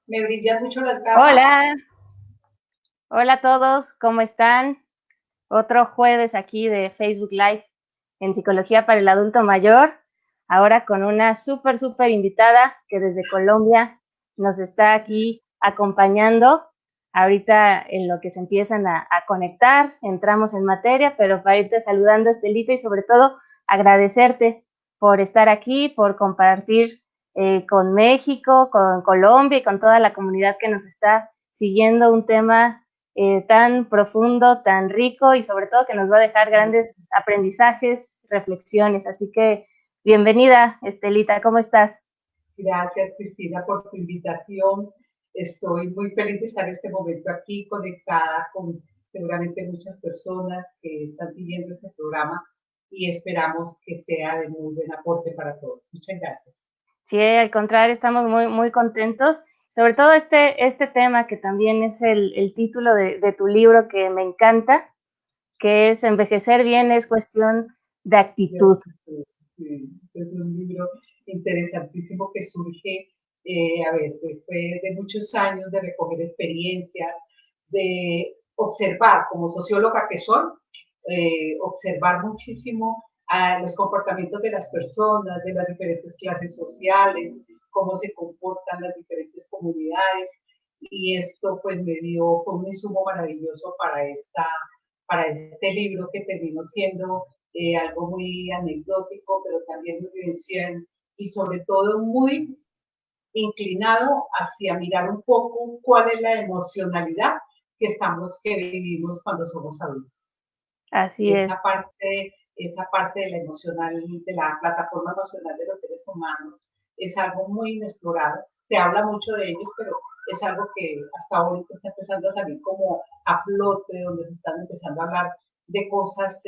Me brillan mucho las gafas. Hola, hola a todos, ¿cómo están? Otro jueves aquí de Facebook Live en Psicología para el Adulto Mayor, ahora con una súper invitada que desde Colombia nos está aquí acompañando. Ahorita en lo que se empiezan a conectar, entramos en materia, pero para irte saludando, Estelita, y sobre todo agradecerte por estar aquí, por compartir con México, con Colombia y con toda la comunidad que nos está siguiendo un tema tan profundo, tan rico y sobre todo que nos va a dejar grandes aprendizajes, reflexiones. Así que bienvenida, Estelita, ¿cómo estás? Gracias, Cristina, por tu invitación. Estoy muy feliz de estar en este momento aquí conectada con seguramente muchas personas que están siguiendo este programa y esperamos que sea de muy buen aporte para todos. Muchas gracias. Sí, al contrario, estamos muy contentos. Sobre todo este tema que también es el título de tu libro que me encanta, que es Envejecer bien es cuestión de actitud. Es un libro interesantísimo que surge, después de muchos años de recoger experiencias, de observar, como socióloga que soy, observar muchísimo los comportamientos de las personas, de las diferentes clases sociales, cómo se comportan las diferentes comunidades, y esto pues me dio, fue un insumo maravilloso para este libro que terminó siendo algo muy anecdótico, pero también muy vivencial y sobre todo muy inclinado hacia mirar un poco cuál es la emocionalidad que vivimos cuando somos adultos. Así es. Esa parte de la emocional, de la plataforma emocional de los seres humanos, es algo muy inexplorado. Se habla mucho de ellos, pero es algo que hasta ahorita está empezando a salir como a flote, donde se están empezando a hablar de cosas,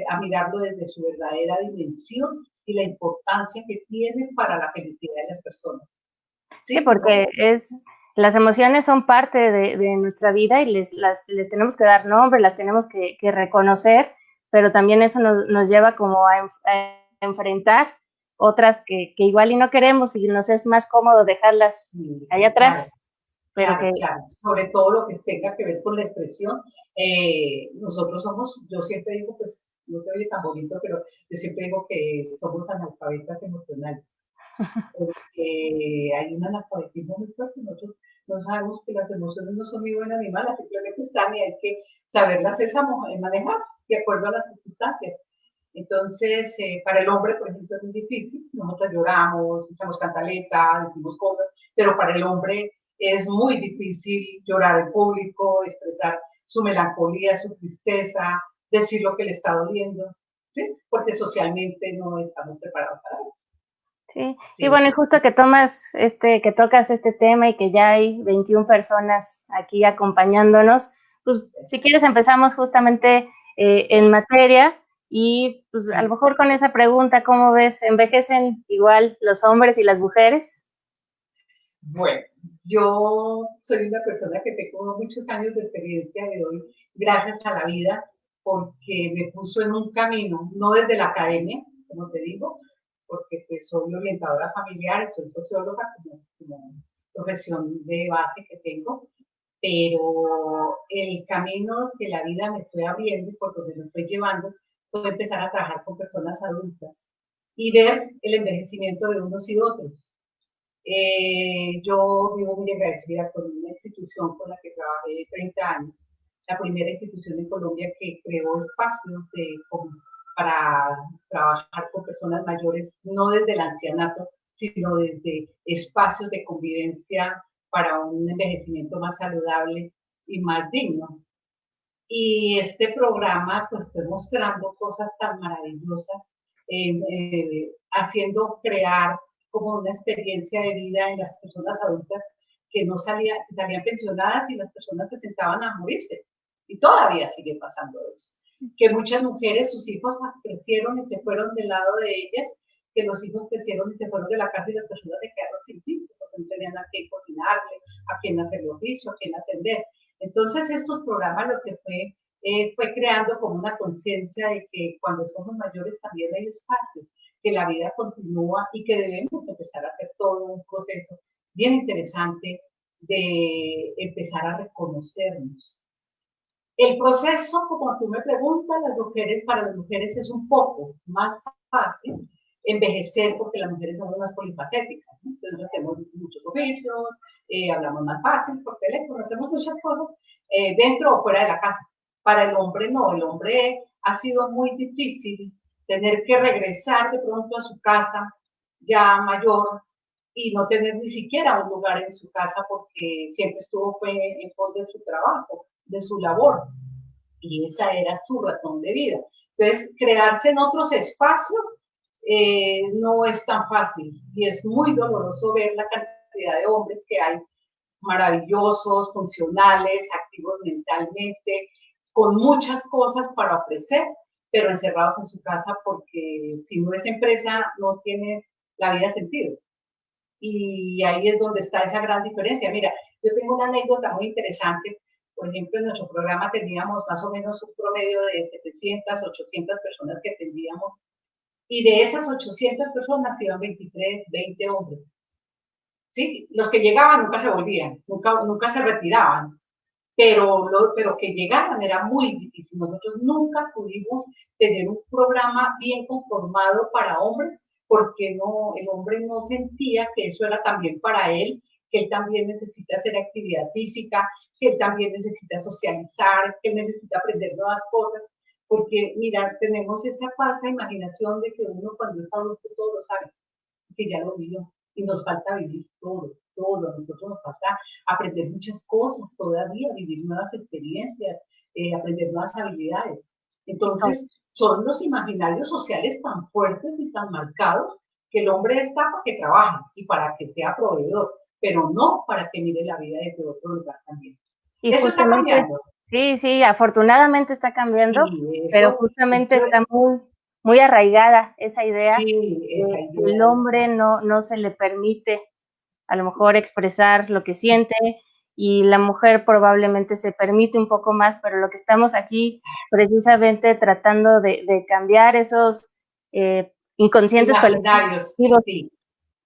a mirarlo desde su verdadera dimensión y la importancia que tiene para la felicidad de las personas. Sí, ¿Sí? ¿No? porque las emociones son parte de nuestra vida y les tenemos que dar nombre, las tenemos que reconocer, pero también eso nos lleva como a enfrentar otras que igual y no queremos y nos es más cómodo dejarlas Sí, allá claro. atrás, pero Claro, que claro, sobre todo lo que tenga que ver con la expresión. Nosotros somos, yo siempre digo, pues no se oye tan bonito, pero yo siempre digo que somos analfabetas emocionales, porque hay un analfabetismo muy fuerte. Nosotros no sabemos que las emociones no son ni buenas ni malas, simplemente están y hay que saberlas manejar de acuerdo a las circunstancias. Entonces, para el hombre, por ejemplo, es muy difícil. Nosotros lloramos, echamos cantaleta, decimos cosas, pero para el hombre es muy difícil llorar en público, expresar su melancolía, su tristeza, decir lo que le está doliendo, ¿sí? Porque socialmente no estamos preparados para eso. sí. Y Sí, bueno, y justo que tocas este tema y que ya hay 21 personas aquí acompañándonos, pues si quieres empezamos justamente en materia y pues a lo sí. mejor con esa pregunta, ¿cómo ves? ¿Envejecen igual los hombres y las mujeres? Bueno, yo soy una persona que tengo muchos años de experiencia de hoy, gracias a la vida, porque me puso en un camino, no desde la academia, como te digo, porque pues, soy orientadora familiar, soy socióloga como profesión de base que tengo, pero el camino que la vida me fue abriendo y por donde me fue llevando fue empezar a trabajar con personas adultas y ver el envejecimiento de unos y otros. Yo vivo muy agradecida con una institución con la que trabajé 30 años, la primera institución en Colombia que creó espacios para trabajar con personas mayores, no desde el ancianato, sino desde espacios de convivencia para un envejecimiento más saludable y más digno. Y este programa pues fue mostrando cosas tan maravillosas, haciendo crear como una experiencia de vida en las personas adultas que no salían, que salían pensionadas y las personas se sentaban a morirse. Y todavía sigue pasando eso. Que muchas mujeres, sus hijos crecieron y se fueron del lado de ellas, que los hijos crecieron y se fueron de la casa y las personas se quedaron sin piso, porque no tenían a quién cocinarle, a quién hacerle oficio, a quién atender. Entonces, estos programas lo que fue creando como una conciencia de que cuando somos mayores también hay espacios, que la vida continúa y que debemos empezar a hacer todo un proceso bien interesante de empezar a reconocernos. El proceso, como tú me preguntas, para las mujeres es un poco más fácil envejecer porque las mujeres somos más polifacéticas, ¿no? Entonces hacemos muchos oficios, hablamos más fácil por teléfono, hacemos muchas cosas dentro o fuera de la casa. Para el hombre no, el hombre ha sido muy difícil tener que regresar de pronto a su casa ya mayor y no tener ni siquiera un lugar en su casa porque siempre estuvo en pos de su trabajo, de su labor, y esa era su razón de vida. Entonces, crearse en otros espacios no es tan fácil y es muy doloroso ver la cantidad de hombres que hay maravillosos, funcionales, activos mentalmente, con muchas cosas para ofrecer, pero encerrados en su casa porque si no es empresa no tiene la vida sentido. Y ahí es donde está esa gran diferencia. Mira, yo tengo una anécdota muy interesante. Por ejemplo, en nuestro programa teníamos más o menos un promedio de 700, 800 personas que atendíamos. Y de esas 800 personas iban 23, 20 hombres. ¿Sí? Los que llegaban nunca se volvían, nunca se retiraban. Pero que llegaran era muy difícil. Nosotros nunca pudimos tener un programa bien conformado para hombres porque no, el hombre no sentía que eso era también para él, que él también necesita hacer actividad física, que él también necesita socializar, que él necesita aprender nuevas cosas, porque mira, tenemos esa falsa imaginación de que uno cuando es adulto todo lo sabe, que ya lo vivió, y nos falta vivir todo, a nosotros nos falta aprender muchas cosas todavía, vivir nuevas experiencias, aprender nuevas habilidades. Entonces, son los imaginarios sociales tan fuertes y tan marcados que el hombre está para que trabaje y para que sea proveedor, pero no para que mire la vida desde otro lugar también. Y Eso está cambiando. sí, afortunadamente está cambiando, Sí, pero justamente está muy arraigada esa idea sí, esa de que el idea. hombre no se le permite a lo mejor expresar lo que siente y la mujer probablemente se permite un poco más, pero lo que estamos aquí precisamente tratando de cambiar esos inconscientes Imaginarios, colectivos sí,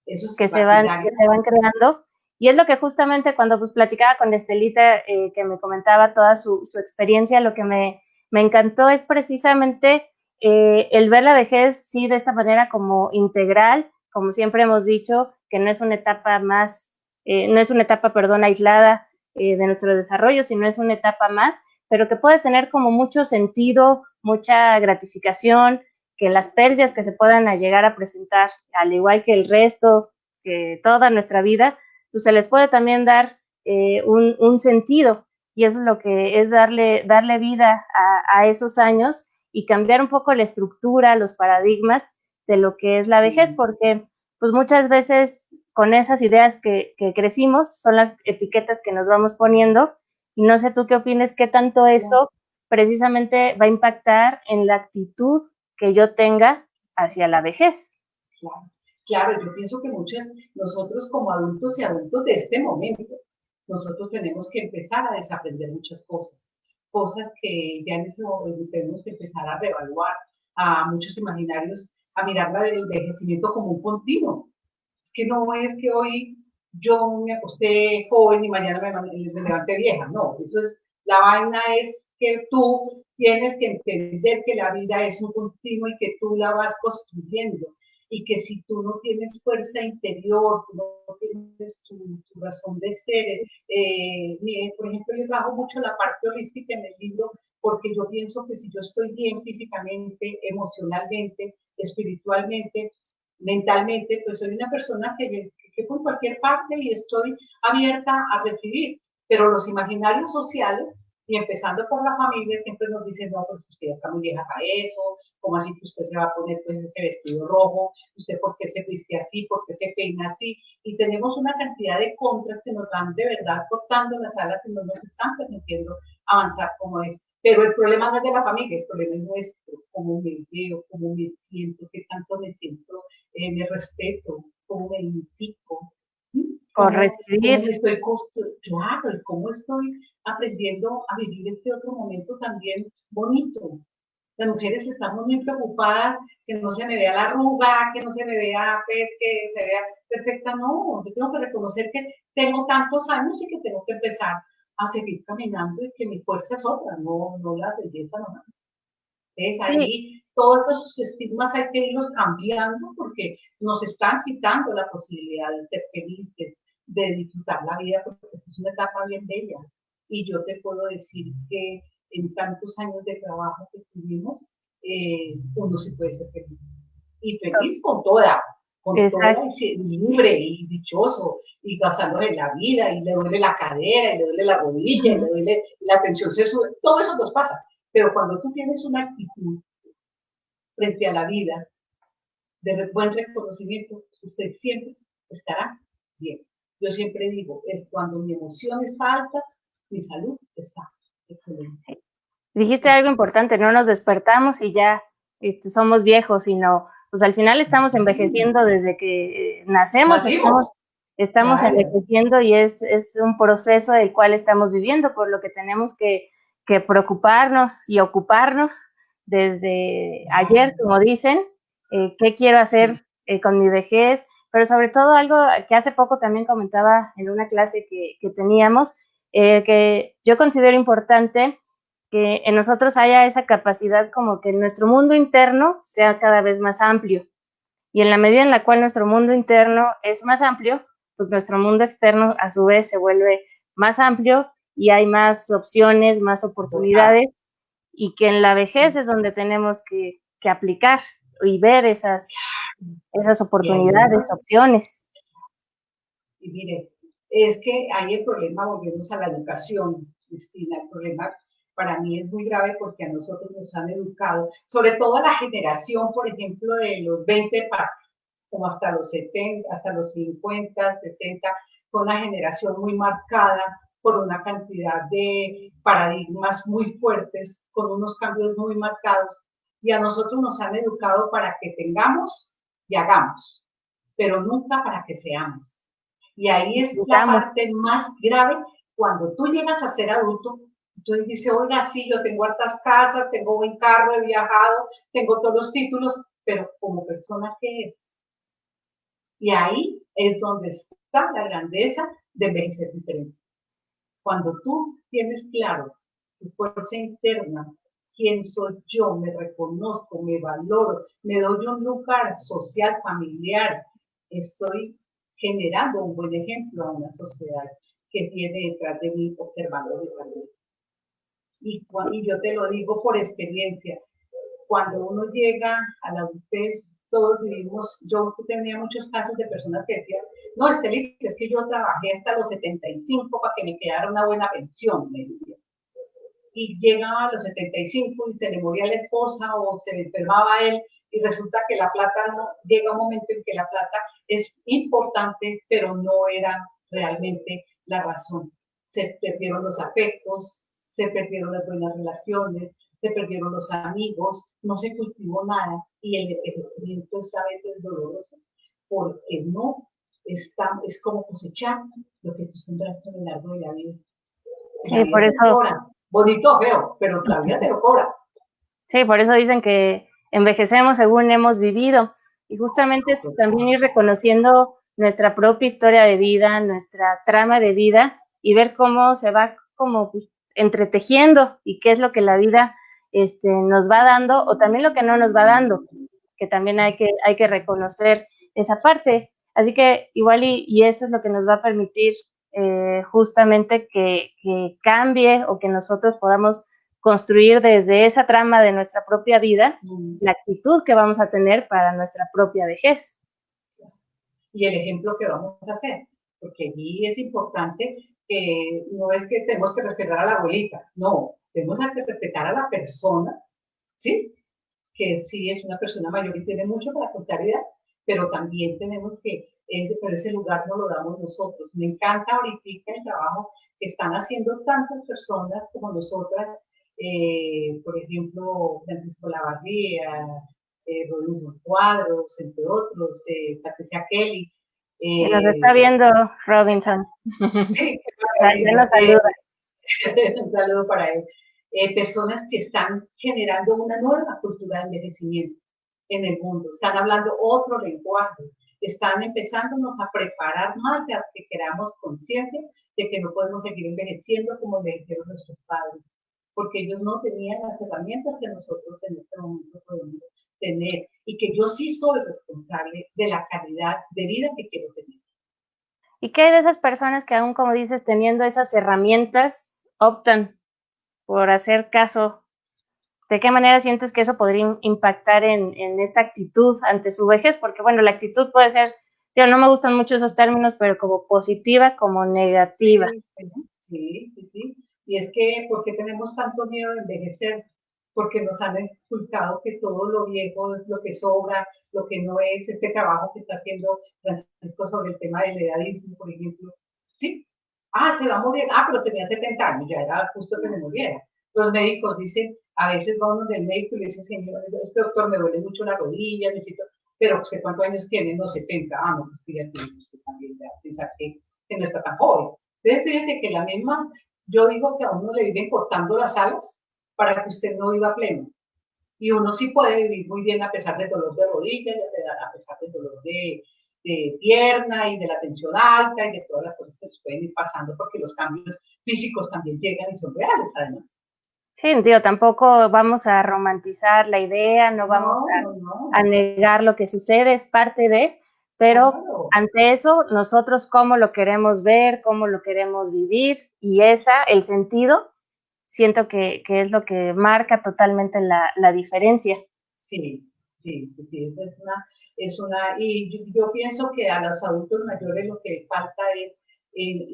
esos que se van imaginarios. creando. Y es lo que justamente cuando pues, platicaba con Estelita, que me comentaba toda su experiencia, lo que me encantó es precisamente el ver la vejez, sí, de esta manera como integral, como siempre hemos dicho, que no es una etapa más, no es una etapa, perdón, aislada de nuestro desarrollo, sino es una etapa más, pero que puede tener como mucho sentido, mucha gratificación, que las pérdidas que se puedan llegar a presentar, al igual que el resto, que toda nuestra vida, pues se les puede también dar un sentido, y eso es lo que es darle vida a esos años y cambiar un poco la estructura, los paradigmas de lo que es la vejez, porque pues muchas veces con esas ideas que crecimos son las etiquetas que nos vamos poniendo, y no sé tú qué opines, qué tanto eso precisamente va a impactar en la actitud que yo tenga hacia la vejez. Claro, claro, yo pienso que nosotros como adultos y adultos de este momento, nosotros tenemos que empezar a desaprender muchas cosas que ya en ese momento tenemos que empezar a reevaluar, a muchos imaginarios, a mirar el envejecimiento como un continuo. Es que no es que hoy yo me acosté joven y mañana me levanté vieja, no, eso es, la vaina es que tú tienes que entender que la vida es un continuo y que tú la vas construyendo y que si tú no tienes fuerza interior, tú no tienes tu razón de ser, por ejemplo, yo trabajo mucho la parte holística en el libro porque yo pienso que si yo estoy bien físicamente, emocionalmente, espiritualmente, mentalmente, pues soy una persona que por cualquier parte y estoy abierta a recibir, pero los imaginarios sociales, y empezando por la familia, siempre nos dicen, no, pues usted ya está muy vieja para eso, ¿cómo así que usted se va a poner pues ese vestido rojo? ¿Usted por qué se viste así? ¿Por qué se peina así? Y tenemos una cantidad de contras que nos van de verdad cortando las alas y no nos están permitiendo avanzar como es. Pero el problema no es de la familia, el problema es nuestro, cómo me veo, cómo me siento, qué tanto me siento, me respeto, cómo me identifico, Por cómo recibir. me estoy claro, y cómo estoy aprendiendo a vivir este otro momento también bonito. Las mujeres estamos muy preocupadas que no se me vea la arruga, que no se me vea, pues, que se vea perfecta. No, yo tengo que reconocer que tengo tantos años y que tengo que empezar a seguir caminando y que mi fuerza es otra, no la belleza nomás. ¿Ves? Sí, Ahí todos esos estigmas hay que irlos cambiando porque nos están quitando la posibilidad de ser felices, de disfrutar la vida, porque es una etapa bien bella. Y yo te puedo decir que en tantos años de trabajo que tuvimos, uno se puede ser feliz. Y feliz con toda exacto. y libre y dichoso y gozando de la vida y le duele la cadera y le duele la rodilla y le duele la tensión sexual, todo eso nos pasa. Pero cuando tú tienes una actitud frente a la vida de buen reconocimiento, usted siempre estará bien. Yo siempre digo, cuando mi emoción está alta, mi salud está excelente. Sí. Dijiste algo importante, no nos despertamos y ya somos viejos, sino pues al final estamos envejeciendo desde que nacemos, Nacimos, estamos claro. envejeciendo y es un proceso el cual estamos viviendo, por lo que tenemos que preocuparnos y ocuparnos desde ayer, como dicen, qué quiero hacer con mi vejez, pero sobre todo algo que hace poco también comentaba en una clase que teníamos, que yo considero importante que en nosotros haya esa capacidad como que nuestro mundo interno sea cada vez más amplio. Y en la medida en la cual nuestro mundo interno es más amplio, pues nuestro mundo externo a su vez se vuelve más amplio y hay más opciones, más Total. oportunidades y que en la vejez es donde tenemos que aplicar y ver esas Y ahí oportunidades, vamos. opciones. Y mire, es que hay el problema, volvemos a la educación, Cristina, el problema para mí es muy grave porque a nosotros nos han educado, sobre todo a la generación, por ejemplo, de los 20 para como hasta los 70, hasta los 50, 60, fue una generación muy marcada por una cantidad de paradigmas muy fuertes, con unos cambios muy marcados, y a nosotros nos han educado para que tengamos y hagamos, pero nunca para que seamos. Y ahí es la Digamos, parte más grave cuando tú llegas a ser adulto. Entonces dice, oiga, sí, yo tengo hartas casas, tengo buen carro, he viajado, tengo todos los títulos, pero como persona, ¿qué es? Y ahí es donde está la grandeza de envejecer diferente. Cuando tú tienes claro tu fuerza interna, quién soy yo, me reconozco, me valoro, me doy un lugar social, familiar, estoy generando un buen ejemplo a una sociedad que tiene detrás de mí observando mi valor. Y yo te lo digo por experiencia, cuando uno llega a la adultez, todos vivimos, yo tenía muchos casos de personas que decían, no, Estelita, es que yo trabajé hasta los 75 para que me quedara una buena pensión, me decían. Y llegaba a los 75 y se le moría la esposa o se le enfermaba él y resulta que la plata no, llega un momento en que la plata es importante, pero no era realmente la razón. Se perdieron los afectos, se perdieron las buenas relaciones, se perdieron los amigos, no se cultivó nada y el envejecimiento es a veces doloroso porque no está, es como cosechar lo que tú sembraste a lo largo de la vida. Y la sí, vida por te lo eso, cobra. Bonito, feo, pero la vida te lo cobra. sí, por eso dicen que envejecemos según hemos vivido. Y justamente es también ir reconociendo nuestra propia historia de vida, nuestra trama de vida y ver cómo se va como pues, entretejiendo y qué es lo que la vida nos va dando o también lo que no nos va dando, que también hay que reconocer esa parte. Así que igual y eso es lo que nos va a permitir justamente que cambie o que nosotros podamos construir desde esa trama de nuestra propia vida la actitud que vamos a tener para nuestra propia vejez. Y el ejemplo que vamos a hacer, porque allí es importante que no es que tenemos que respetar a la abuelita, no, tenemos que respetar a la persona, ¿sí? Que sí es una persona mayor y tiene mucho para contar edad, pero también tenemos que, pero ese lugar no lo damos nosotros. Me encanta ahorita el trabajo que están haciendo tantas personas como nosotras, por ejemplo, Francisco Lavarría, Robinson Cuadros, entre otros, Patricia Kelly. Si nos está viendo Robinson, Sí, ya nos saluda. un saludo para él. personas que están generando una nueva cultura de envejecimiento en el mundo, están hablando otro lenguaje, están empezándonos a preparar más de que queramos conciencia de que no podemos seguir envejeciendo como envejecieron nuestros padres, porque ellos no tenían las herramientas que nosotros en este momento podemos tener, y que yo sí soy responsable de la calidad de vida que quiero tener. ¿Y qué hay de esas personas que aún, como dices, teniendo esas herramientas, optan por hacer caso? ¿De qué manera sientes que eso podría impactar en esta actitud ante su vejez? Porque, bueno, la actitud puede ser, yo no me gustan mucho esos términos, pero como positiva, como negativa. Sí, sí, sí. Y es que, ¿por qué tenemos tanto miedo de envejecer? Porque nos han inculcado que todo lo viejo es lo que sobra, lo que no es. Este trabajo que está haciendo Francisco sobre el tema del edadismo, por ejemplo. Sí. Ah, se va a morir. Ah, pero tenía 70 años, ya era justo que se muriera. Los médicos dicen, a veces va uno del médico y le dice, señor, este doctor me duele mucho la rodilla, necesito, pero ¿usted cuántos años tiene? No, 70. Ah, no, pues que ya tiene usted también, ya pensar que no está tan joven. Entonces, fíjense que la misma, yo digo que a uno le viven cortando las alas para que usted no viva pleno. Y uno sí puede vivir muy bien a pesar del dolor de rodillas, a pesar del dolor de pierna y de la tensión alta y de todas las cosas que nos pueden ir pasando, porque los cambios físicos también llegan y son reales, además. Sí, tío, tampoco vamos a romantizar la idea, no vamos a negar lo que sucede, es parte de, pero claro. Ante eso, nosotros cómo lo queremos ver, cómo lo queremos vivir, y el sentido, siento que es lo que marca totalmente la diferencia. Sí, sí, sí, esa es una, y yo pienso que a los adultos mayores lo que falta es,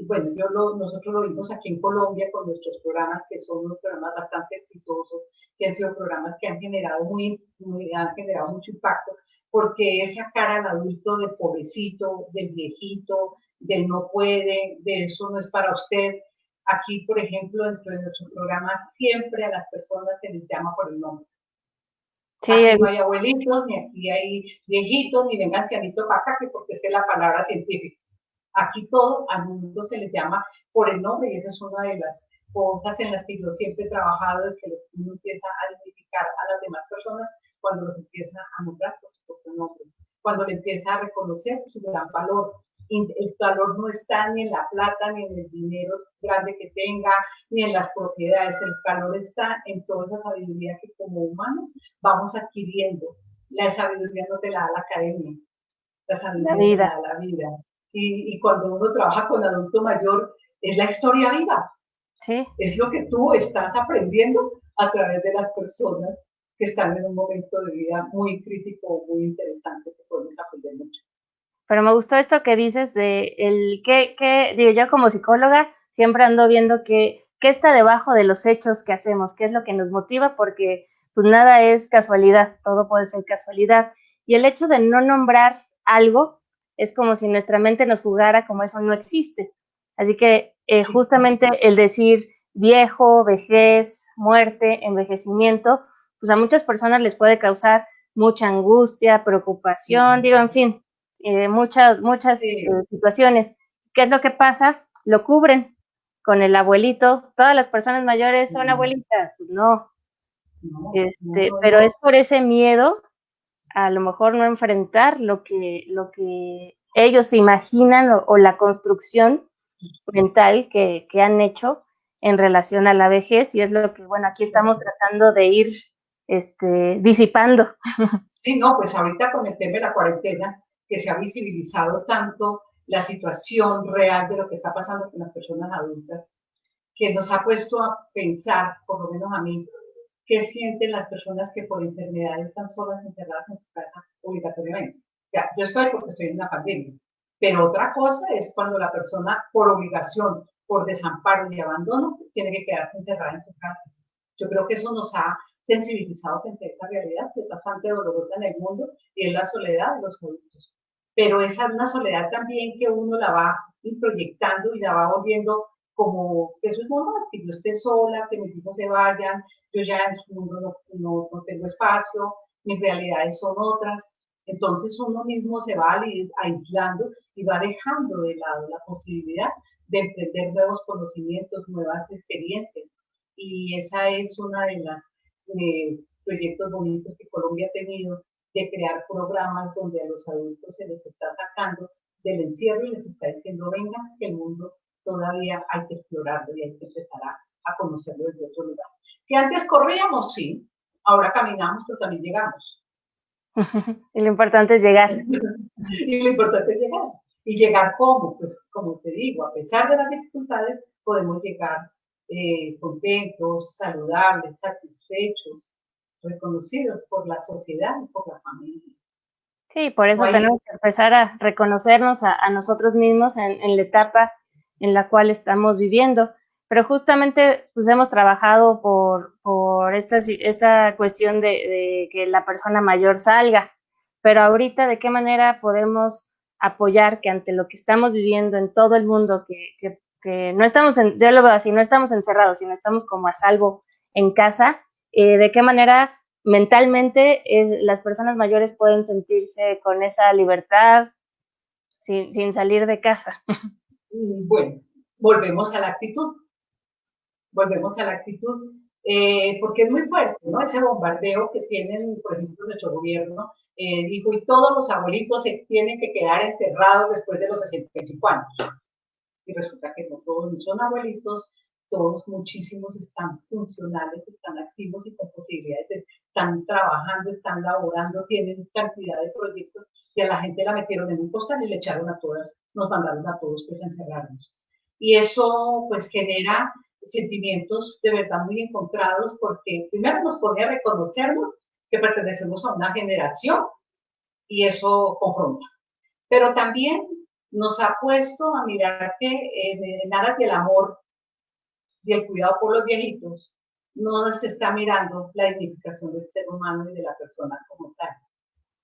bueno, nosotros lo vimos aquí en Colombia con nuestros programas, que son unos programas bastante exitosos, que han sido programas que han generado han generado mucho impacto, porque es sacar al adulto del pobrecito, del viejito, del no puede, de eso no es para usted. Aquí, por ejemplo, dentro de nuestro programa, siempre a las personas se les llama por el nombre. Sí, aquí no hay abuelitos, ni aquí hay viejitos, ni venga ancianito para acá, porque es la palabra científica. Aquí todo al mundo se les llama por el nombre, y esa es una de las cosas en las que yo siempre he trabajado, es que uno empieza a identificar a las demás personas cuando los empieza a nombrar por su propio nombre, cuando le empieza a reconocer su gran valor. El valor no está ni en la plata, ni en el dinero grande que tenga, ni en las propiedades. El valor está en toda esa sabiduría que como humanos vamos adquiriendo. La sabiduría no te la da la academia, la sabiduría te la da la vida. Y cuando uno trabaja con adulto mayor, es la historia viva. Sí. Es lo que tú estás aprendiendo a través de las personas que están en un momento de vida muy crítico, muy interesante, que puedes aprender mucho. Pero me gustó esto que dices de digo, yo como psicóloga siempre ando viendo qué está debajo de los hechos que hacemos, qué es lo que nos motiva, porque pues nada es casualidad, todo puede ser casualidad. Y el hecho de no nombrar algo es como si nuestra mente nos jugara como eso no existe. Así que justamente el decir viejo, vejez, muerte, envejecimiento, pues a muchas personas les puede causar mucha angustia, preocupación, digo, en fin, muchas situaciones. ¿Qué es lo que pasa? Lo cubren con el abuelito. Todas las personas mayores son abuelitas, pues no. Pero es por ese miedo, a lo mejor no enfrentar lo que ellos se imaginan o la construcción mental que han hecho en relación a la vejez, y es lo que, bueno, aquí estamos tratando de ir disipando. Sí, no, pues ahorita con el tema de la cuarentena, que se ha visibilizado tanto la situación real de lo que está pasando con las personas adultas, que nos ha puesto a pensar, por lo menos a mí, qué sienten las personas que por enfermedad están solas, encerradas en su casa obligatoriamente. Ya, yo estoy porque estoy en una pandemia, pero otra cosa es cuando la persona por obligación, por desamparo y abandono, tiene que quedarse encerrada en su casa. Yo creo que eso nos ha sensibilizado frente a esa realidad que es bastante dolorosa en el mundo, y es la soledad de los adultos. Pero esa es una soledad también que uno la va proyectando y la va volviendo como eso es normal, que yo esté sola, que mis hijos se vayan, yo ya en su mundo no tengo espacio, mis realidades son otras. Entonces uno mismo se va aislando y va dejando de lado la posibilidad de emprender nuevos conocimientos, nuevas experiencias. y esa es una de las proyectos bonitos que Colombia ha tenido, de crear programas donde a los adultos se les está sacando del encierro y les está diciendo, venga, que el mundo todavía hay que explorarlo y hay que empezar a conocerlo desde otro lugar. Que antes corríamos, sí, ahora caminamos, pero también llegamos. Y lo importante es llegar. Y lo importante es llegar. ¿Y llegar cómo? Pues como te digo, a pesar de las dificultades, podemos llegar contentos, saludables, satisfechos, reconocidos por la sociedad y por la familia. Sí, por eso No hay... tenemos que empezar a reconocernos a nosotros mismos en la etapa en la cual estamos viviendo. Pero justamente pues hemos trabajado por esta cuestión de que la persona mayor salga. Pero ahorita, ¿de qué manera podemos apoyar que ante lo que estamos viviendo en todo el mundo, que no estamos, yo lo veo así, no estamos encerrados, sino estamos como a salvo en casa, de qué manera mentalmente las personas mayores pueden sentirse con esa libertad sin salir de casa? Bueno, volvemos a la actitud. Volvemos a la actitud. Porque es muy fuerte, ¿no? Ese bombardeo que tienen, por ejemplo, nuestro gobierno, dijo, y todos los abuelitos se tienen que quedar encerrados después de los 65 años. Y resulta que no todos son abuelitos, todos muchísimos están funcionales, están activos y con posibilidades, están trabajando, están laborando, tienen cantidad de proyectos y a la gente la metieron en un costal y le echaron a todas, nos mandaron a todos pues a encerrarnos. Y eso pues genera sentimientos de verdad muy encontrados porque primero nos pone a reconocernos que pertenecemos a una generación y eso confronta. Pero también nos ha puesto a mirar que en aras del amor y el cuidado por los viejitos, no nos está mirando la dignificación del ser humano y de la persona como tal.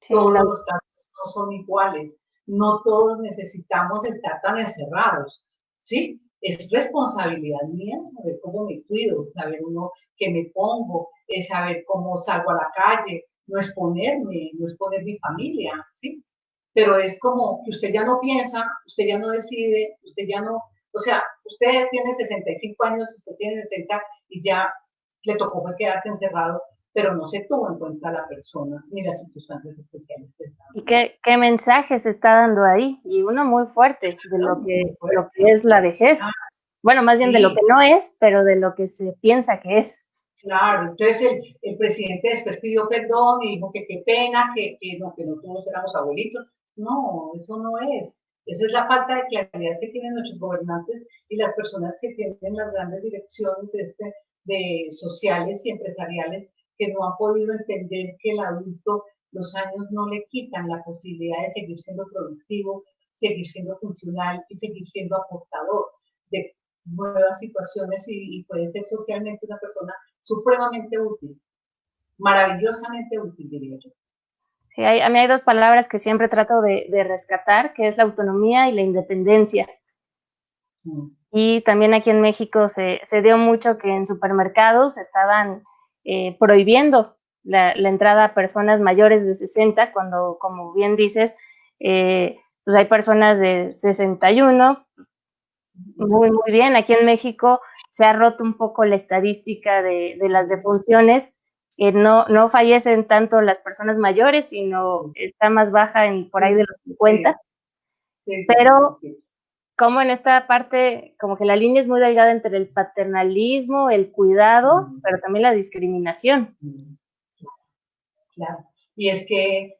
Sí, todos los casos no son iguales, no todos necesitamos estar tan encerrados, ¿sí? Es responsabilidad mía saber cómo me cuido, saber uno qué me pongo, saber cómo salgo a la calle, no exponerme, no exponer mi familia, ¿sí? Pero es como que usted ya no piensa, usted ya no decide, usted ya no, o sea, usted tiene 65 años, usted tiene 60 y ya le tocó quedarse encerrado, pero no se tuvo en cuenta la persona ni las circunstancias especiales. ¿Y qué mensaje se está dando ahí? Y uno muy fuerte de lo que es la vejez. Bueno, más bien de lo que no es, pero de lo que se piensa que es. Claro, entonces el presidente después pidió perdón y dijo que qué pena, que no todos éramos abuelitos. No, eso no es. Esa es la falta de claridad que tienen nuestros gobernantes y las personas que tienen las grandes direcciones de sociales y empresariales que no han podido entender que el adulto, los años no le quitan la posibilidad de seguir siendo productivo, seguir siendo funcional y seguir siendo aportador de nuevas situaciones y puede ser socialmente una persona supremamente útil, maravillosamente útil, diría yo. Sí, a mí hay dos palabras que siempre trato de rescatar, que es la autonomía y la independencia. Y también aquí en México se dio mucho que en supermercados estaban prohibiendo la entrada a personas mayores de 60, cuando, como bien dices, pues hay personas de 61, muy bien. Aquí en México se ha roto un poco la estadística de las defunciones, que no fallecen tanto las personas mayores, sino está más baja por ahí de los 50, pero como en esta parte, como que la línea es muy delgada entre el paternalismo, el cuidado, pero también la discriminación. Claro, y es que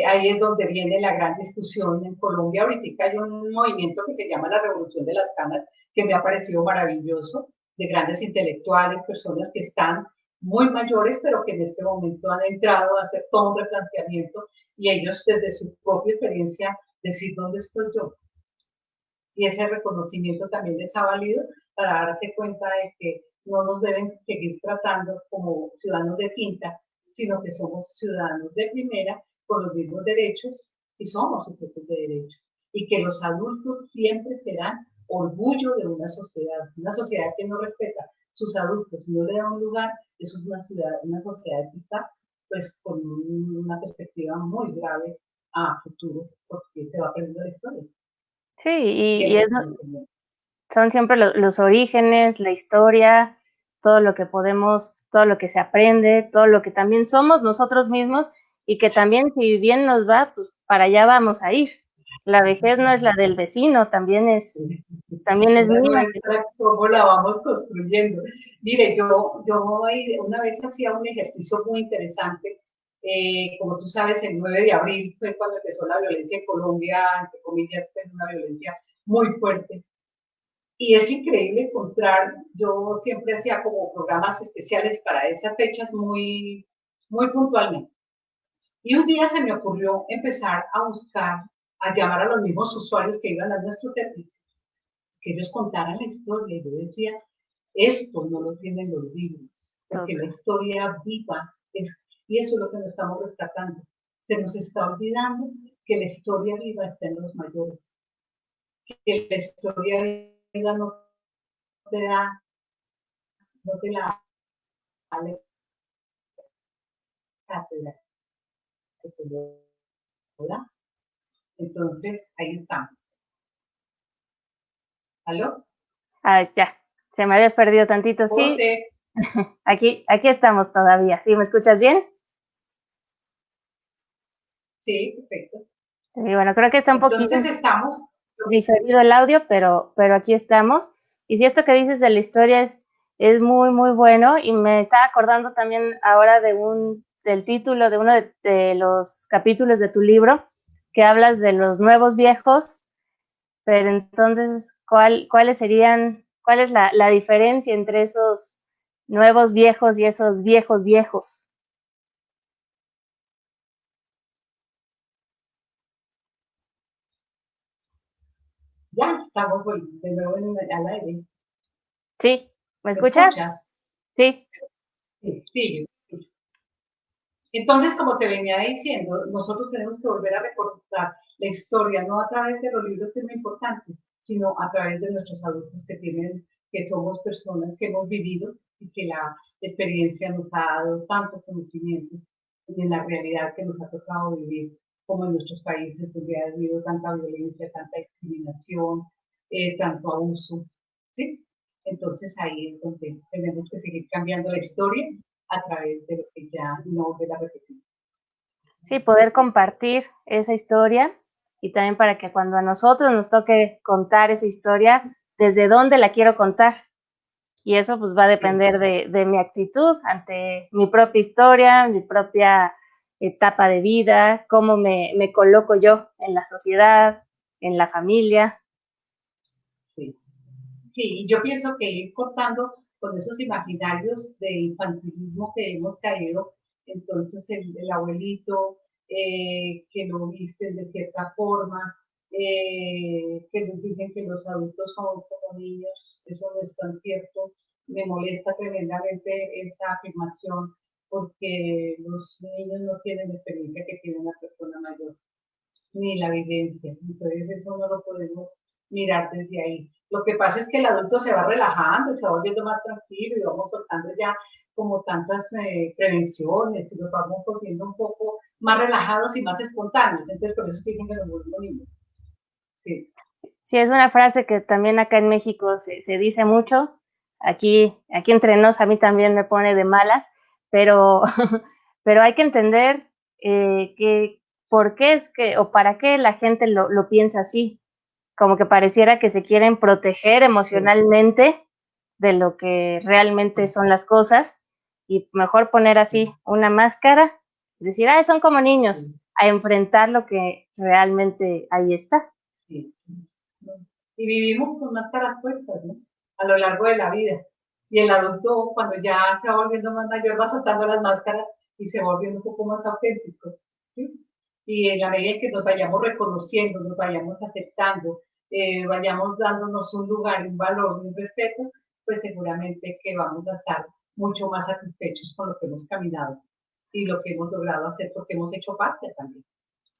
ahí es donde viene la gran discusión en Colombia. Ahorita hay un movimiento que se llama la Revolución de las Canas, que me ha parecido maravilloso, de grandes intelectuales, personas que están muy mayores, pero que en este momento han entrado a hacer todo un replanteamiento y ellos desde su propia experiencia decir dónde estoy yo. Y ese reconocimiento también les ha valido para darse cuenta de que no nos deben seguir tratando como ciudadanos de quinta, sino que somos ciudadanos de primera con los mismos derechos y somos sujetos de derechos. Y que los adultos siempre serán orgullo de una sociedad que no respeta sus adultos y no le da un lugar, eso es una sociedad que está pues con una perspectiva muy grave a futuro, porque se va perdiendo la historia. Sí, son siempre los orígenes, la historia, todo lo que podemos, todo lo que se aprende, todo lo que también somos nosotros mismos y que también si bien nos va, pues para allá vamos a ir. La vejez no es la del vecino, también es La mía. nuestra, cómo la vamos construyendo. Mire, yo una vez hacía un ejercicio muy interesante. Como tú sabes, el 9 de abril fue cuando empezó la violencia en Colombia, entre comillas, fue una violencia muy fuerte. Y es increíble encontrar, yo siempre hacía como programas especiales para esas fechas muy puntualmente. Y un día se me ocurrió empezar a buscar, a llamar a los mismos usuarios que iban a nuestros servicios, que ellos contaran la historia. Y yo decía, esto no lo tienen los libros, porque la historia viva es, y eso es lo que nos estamos rescatando. Se nos está olvidando que la historia viva está en los mayores, que la historia viva no te da, no te la vale cátedra, que te lo da. Entonces, ahí estamos. ¿Aló? Ah, ya, se me habías perdido tantito, sí. José. Aquí estamos todavía. ¿Sí me escuchas bien? Sí, perfecto. Y bueno, creo que está un poquito estamos diferido el audio, pero aquí estamos. Y si esto que dices de la historia es muy, muy bueno, y me estaba acordando también ahora del título de uno de los capítulos de tu libro, que hablas de los nuevos viejos, pero entonces, ¿cuál es la diferencia entre esos nuevos viejos y esos viejos viejos? Ya estamos de nuevo al aire. Sí, ¿me escuchas? Sí. Sí. Entonces, como te venía diciendo, nosotros tenemos que volver a recordar la historia, no a través de los libros, que es muy importante, sino a través de nuestros adultos que somos personas que hemos vivido y que la experiencia nos ha dado tanto conocimiento de la realidad que nos ha tocado vivir, como en nuestros países donde ha habido tanta violencia, tanta discriminación, tanto abuso, ¿sí? Entonces ahí es donde tenemos que seguir cambiando la historia a través de lo que ya no volver a repetir. Sí, poder compartir esa historia y también para que cuando a nosotros nos toque contar esa historia, desde dónde la quiero contar. Y eso pues va a depender de mi actitud ante mi propia historia, mi propia etapa de vida, cómo me coloco yo en la sociedad, en la familia. Sí, y yo pienso que ir cortando con esos imaginarios de infantilismo que hemos caído, entonces el abuelito, que lo visten de cierta forma, que nos dicen que los adultos son como niños, eso no es tan cierto. Me molesta tremendamente esa afirmación porque los niños no tienen la experiencia que tiene una persona mayor, ni la vivencia. Entonces eso no lo podemos mirar desde ahí. Lo que pasa es que el adulto se va relajando, se va volviendo más tranquilo y vamos soltando ya como tantas prevenciones y nos vamos volviendo un poco más relajados y más espontáneos. Entonces por eso dicen que nos volvemos niños. Sí. Sí, es una frase que también acá en México se dice mucho. Aquí entre nos a mí también me pone de malas, pero, pero hay que entender que por qué es que o para qué la gente lo piensa así. Como que pareciera que se quieren proteger emocionalmente de lo que realmente son las cosas y mejor poner así una máscara y decir, son como niños, a enfrentar lo que realmente ahí está. Sí. Y vivimos con máscaras puestas, ¿no? A lo largo de la vida. Y el adulto, cuando ya se va volviendo más mayor, va soltando las máscaras y se va volviendo un poco más auténtico, ¿sí? Y en la medida en que nos vayamos reconociendo, nos vayamos aceptando, vayamos dándonos un lugar, un valor, un respeto, pues seguramente que vamos a estar mucho más satisfechos con lo que hemos caminado y lo que hemos logrado hacer, porque hemos hecho parte también.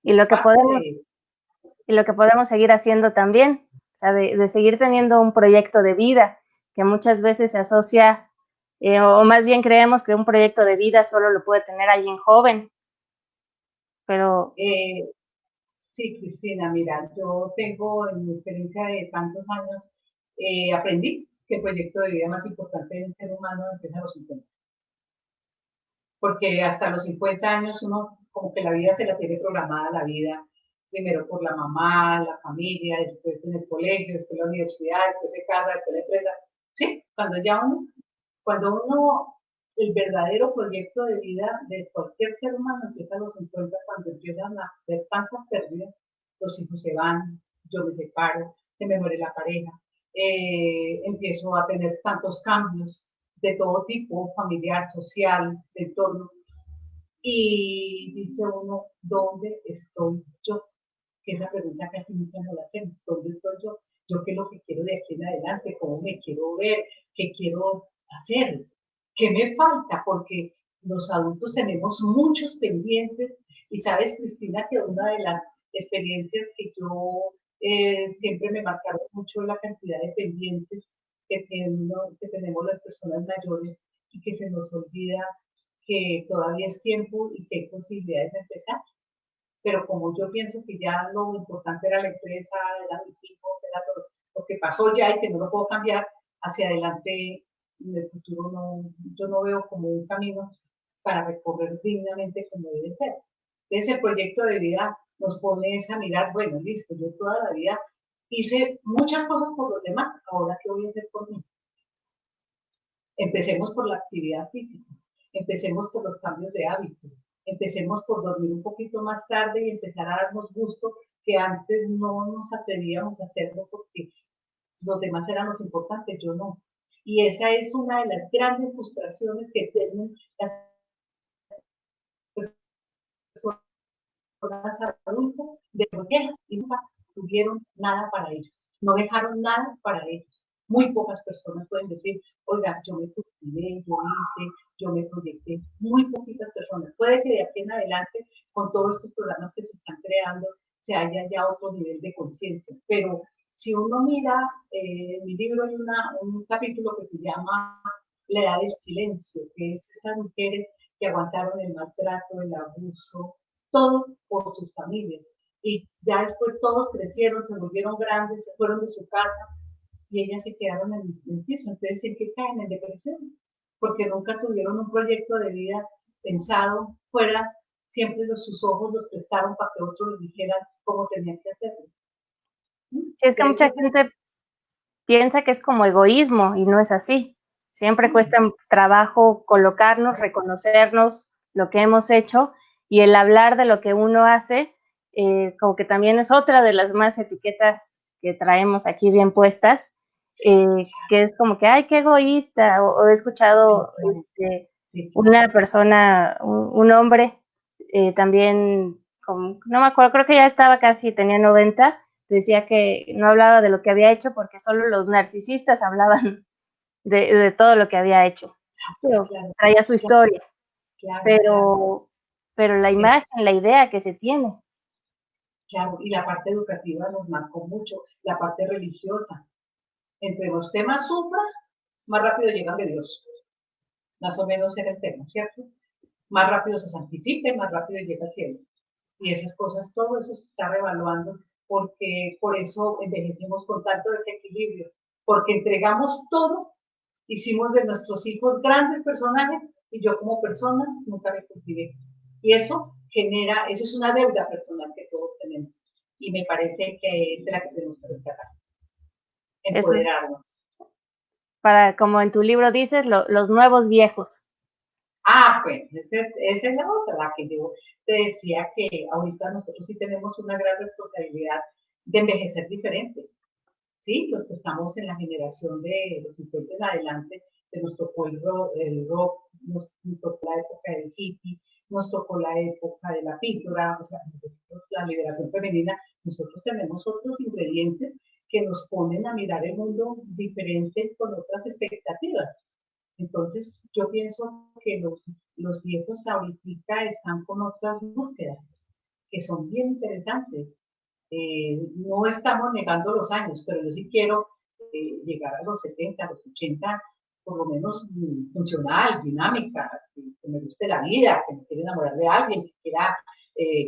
Y lo que podemos seguir haciendo también, o sea, de seguir teniendo un proyecto de vida que muchas veces se asocia, o más bien creemos que un proyecto de vida solo lo puede tener alguien joven, pero... Sí, Cristina, mira, yo tengo en mi experiencia de tantos años, aprendí que el proyecto de vida más importante del ser humano empieza a los 50. Porque hasta los 50 años uno como que la vida se la tiene programada, la vida, primero por la mamá, la familia, después en el colegio, después la universidad, después se casa, después la empresa. Sí, cuando uno, el verdadero proyecto de vida de cualquier ser humano empieza a los 50, cuando empiezan a ver tantas pérdidas, los hijos se van, yo me separo, se me muere la pareja, empiezo a tener tantos cambios de todo tipo, familiar, social, de entorno, y dice uno, ¿dónde estoy yo? Que es la pregunta que casi nunca nos la hacemos, ¿dónde estoy yo? ¿Yo qué es lo que quiero de aquí en adelante? ¿Cómo me quiero ver? ¿Qué quiero hacer? ¿Qué me falta? Porque los adultos tenemos muchos pendientes y sabes, Cristina, que una de las experiencias que yo siempre me marcaron mucho es la cantidad de pendientes que tenemos las personas mayores y que se nos olvida que todavía es tiempo y que hay posibilidades de empezar. Pero como yo pienso que ya lo importante era la empresa, eran mis hijos, era lo que pasó ya y que no lo puedo cambiar, hacia adelante en el futuro yo no veo como un camino para recorrer dignamente como debe ser. Ese proyecto de vida nos pone a mirar, bueno, listo, yo toda la vida hice muchas cosas por los demás, ahora qué voy a hacer por mí. Empecemos por la actividad física, empecemos por los cambios de hábitos, empecemos por dormir un poquito más tarde y empezar a darnos gusto que antes no nos atrevíamos a hacerlo porque los demás eran los importantes, yo no. Y esa es una de las grandes frustraciones que tienen las personas adultas de viejas y nunca tuvieron nada para ellos, no dejaron nada para ellos. Muy pocas personas pueden decir, oiga, yo me cultivé, yo hice, yo me proyecté. Muy poquitas personas. Puede que de aquí en adelante, con todos estos programas que se están creando, se haya ya otro nivel de conciencia. Pero si uno mira, en mi libro hay un capítulo que se llama La edad del silencio, que es esas mujeres que aguantaron el maltrato, el abuso, todo por sus familias. Y ya después todos crecieron, se volvieron grandes, se fueron de su casa y ellas se quedaron en el piso. Entonces, ¿en qué caen? En depresión, porque nunca tuvieron un proyecto de vida pensado fuera, siempre sus ojos los prestaron para que otros les dijeran cómo tenían que hacerlo. Sí, es que mucha gente piensa que es como egoísmo y no es así. Siempre cuesta trabajo colocarnos, reconocernos lo que hemos hecho y el hablar de lo que uno hace, como que también es otra de las más etiquetas que traemos aquí bien puestas, que es como que, ay, qué egoísta, o he escuchado una persona, un hombre, también, no me acuerdo, creo que ya estaba casi, tenía 90, decía que no hablaba de lo que había hecho porque solo los narcisistas hablaban de todo lo que había hecho. Pero traía su historia, pero la imagen, la idea que se tiene. Claro, y la parte educativa nos marcó mucho, la parte religiosa. Entre los temas sufra, más rápido llegan de Dios. Más o menos era el tema, ¿cierto? Más rápido se santifica y más rápido llega al cielo. Y esas cosas, todo eso se está revaluando porque por eso envejecemos con tanto desequilibrio, porque entregamos todo, hicimos de nuestros hijos grandes personajes y yo como persona nunca me cultivé. Y eso genera, eso es una deuda personal que todos tenemos. Y me parece que es de la que tenemos que rescatar. Empoderarnos. Para, como en tu libro dices, los nuevos viejos. Ah, pues, esa es la otra, la que yo te decía que ahorita nosotros sí tenemos una gran responsabilidad de envejecer diferente. Sí, los que estamos en la generación de los 50 en adelante, que nos tocó el rock, nos tocó la época del hippie, nos tocó la época de la píldora, o sea, la liberación femenina, nosotros tenemos otros ingredientes que nos ponen a mirar el mundo diferente con otras expectativas. Entonces, yo pienso que los viejos ahorita están con otras búsquedas que son bien interesantes. No estamos negando los años, pero yo sí quiero llegar a los 70, a los 80, por lo menos funcional, dinámica, que me guste la vida, que me quiera enamorar de alguien, que quiera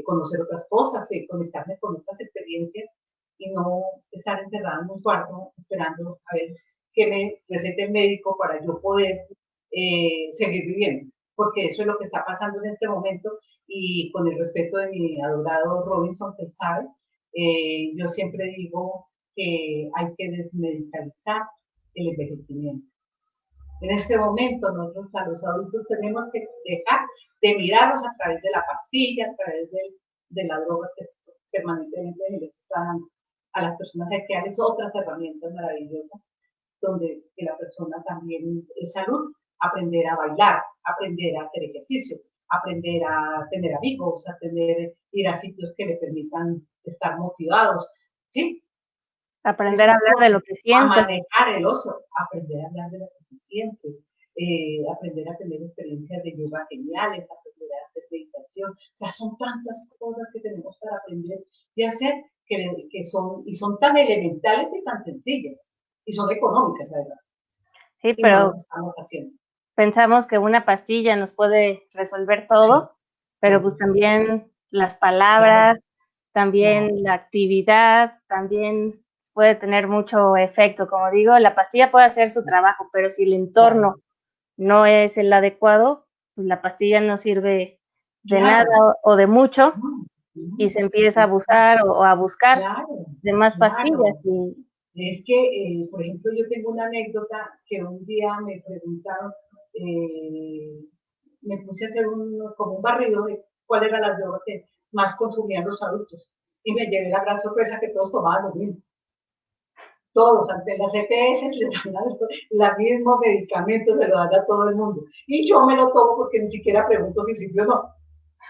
conocer otras cosas, conectarme con otras experiencias y no estar encerrada en un cuarto esperando a ver que me recete el médico para yo poder seguir viviendo, porque eso es lo que está pasando en este momento y con el respeto de mi adorado Robinson, que sabe, yo siempre digo que hay que desmedicalizar el envejecimiento. En este momento nosotros a los adultos tenemos que dejar de mirarlos a través de la pastilla, a través de la droga que permanentemente les están a las personas. Hay que darles otras herramientas maravillosas donde que la persona también es salud, aprender a bailar, aprender a hacer ejercicio, aprender a tener amigos, ir a sitios que le permitan estar motivados, ¿sí? Aprender a hablar de lo que siente. A manejar el oso, aprender a hablar de lo que se siente, aprender a tener experiencias de yoga geniales, aprender a hacer meditación. O sea, son tantas cosas que tenemos para aprender y hacer que son tan elementales y tan sencillas. Y son económicas, además. Sí, y pero no las estamos haciendo. Pensamos que una pastilla nos puede resolver todo, sí, pero pues también las palabras, también la actividad, también puede tener mucho efecto. Como digo, la pastilla puede hacer su trabajo, pero si el entorno no es el adecuado, pues la pastilla no sirve de nada o de mucho y se empieza a abusar o a buscar de más pastillas. Es que, por ejemplo, yo tengo una anécdota que un día me preguntaron, me puse a hacer como un barrido de cuál era la droga que más consumían los adultos y me llevé la gran sorpresa que todos tomaban lo mismo. Todos, ante las EPS les dan el mismo medicamento, se lo dan a todo el mundo. Y yo me lo tomo porque ni siquiera pregunto si sirve o no.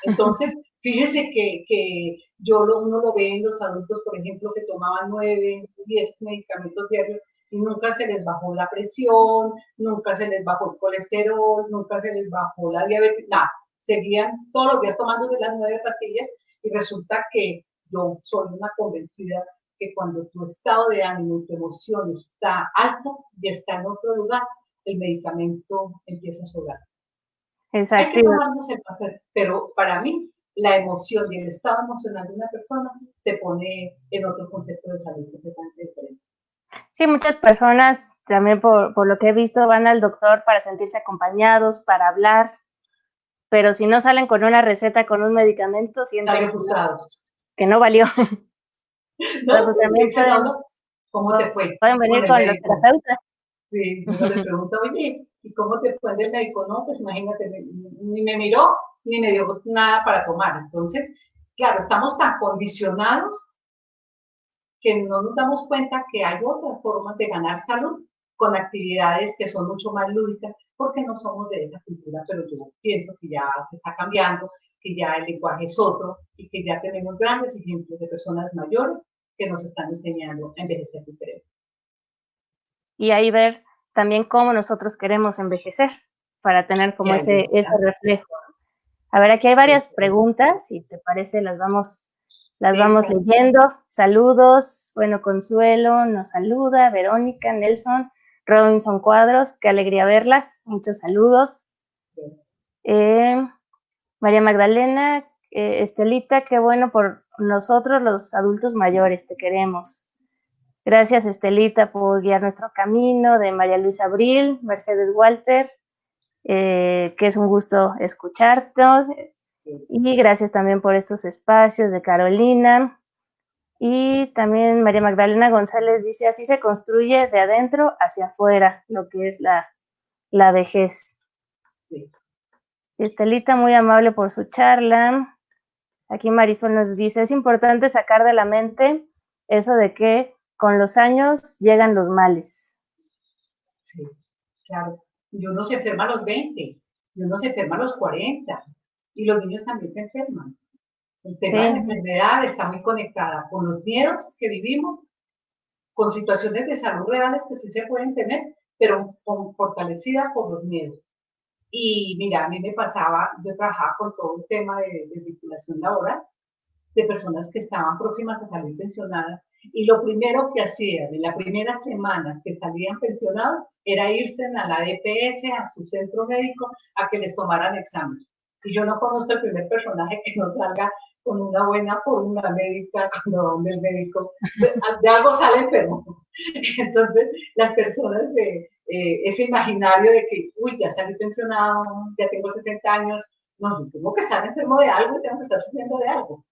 Entonces, fíjese que uno lo ve en los adultos, por ejemplo, que tomaban 9, 10 medicamentos diarios y nunca se les bajó la presión, nunca se les bajó el colesterol, nunca se les bajó la diabetes, nada. Seguían todos los días tomándose las 9 pastillas y resulta que yo soy una convencida que cuando tu estado de ánimo y tu emoción está alto y está en otro lugar, el medicamento empieza a sobrar. Exacto. Hay que tomarnos el papel, pero para mí la emoción y el estado emocional de una persona te pone en otro concepto de salud completamente diferente. Sí, muchas personas también por lo que he visto van al doctor para sentirse acompañados, para hablar, pero si no salen con una receta, con un medicamento, sienten frustrados. Que no valió. No, pues también ¿cómo te fue? Pueden venir con los terapeutas. Sí, uno les pregunta, oye, ¿y cómo te fue el médico? No, pues imagínate, ni me miró, ni me dio nada para tomar. Entonces, claro, estamos tan condicionados que no nos damos cuenta que hay otras formas de ganar salud con actividades que son mucho más lúdicas, porque no somos de esa cultura, pero yo pienso que ya se está cambiando, que ya el lenguaje es otro y que ya tenemos grandes ejemplos de personas mayores que nos están enseñando a envejecer diferente. Y ahí ver también cómo nosotros queremos envejecer para tener como ese reflejo. A ver, aquí hay varias preguntas, si te parece las vamos leyendo. Saludos, bueno, Consuelo nos saluda, Verónica, Nelson, Robinson Cuadros, qué alegría verlas, muchos saludos. María Magdalena, Estelita, qué bueno por nosotros los adultos mayores, te queremos. Gracias, Estelita, por guiar nuestro camino, de María Luisa Abril, Mercedes Walter, que es un gusto escucharte. Y gracias también por estos espacios de Carolina. Y también María Magdalena González dice, así se construye de adentro hacia afuera, lo que es la vejez. Sí. Estelita, muy amable por su charla. Aquí Marisol nos dice, es importante sacar de la mente eso de que con los años llegan los males. Sí, claro. Y uno se enferma a los 20, y uno se enferma a los 40, y los niños también se enferman. El tema de la enfermedad está muy conectada con los miedos que vivimos, con situaciones de salud reales que sí se pueden tener, pero fortalecida por los miedos. Y mira, a mí me pasaba, yo trabajaba con todo el tema de vinculación laboral, de personas que estaban próximas a salir pensionadas, y lo primero que hacían en la primera semana que salían pensionados era irse a la EPS, a su centro médico, a que les tomaran examen. Y yo no conozco el primer personaje que no salga con una buena fórmula médica cuando va donde el médico. De algo sale enfermo. Entonces, las personas de ese imaginario de que, uy, ya salí pensionado, ya tengo 60 años, no, yo tengo que estar enfermo de algo y tengo que estar sufriendo de algo.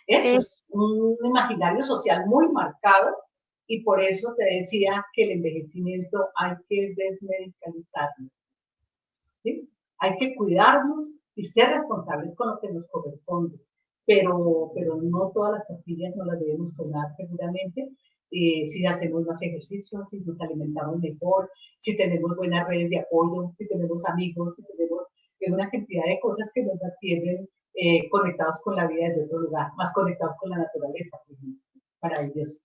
Eso Sí, es un imaginario social muy marcado y por eso te decía que el envejecimiento hay que desmedicalizarlo, ¿sí? Hay que cuidarnos y ser responsables con lo que nos corresponde, pero no todas las pastillas no las debemos tomar seguramente. Si hacemos más ejercicio, si nos alimentamos mejor, si tenemos buenas redes de apoyo, si tenemos amigos, si tenemos una cantidad de cosas que nos mantienen conectados con la vida desde otro lugar, más conectados con la naturaleza, por ejemplo, para ellos.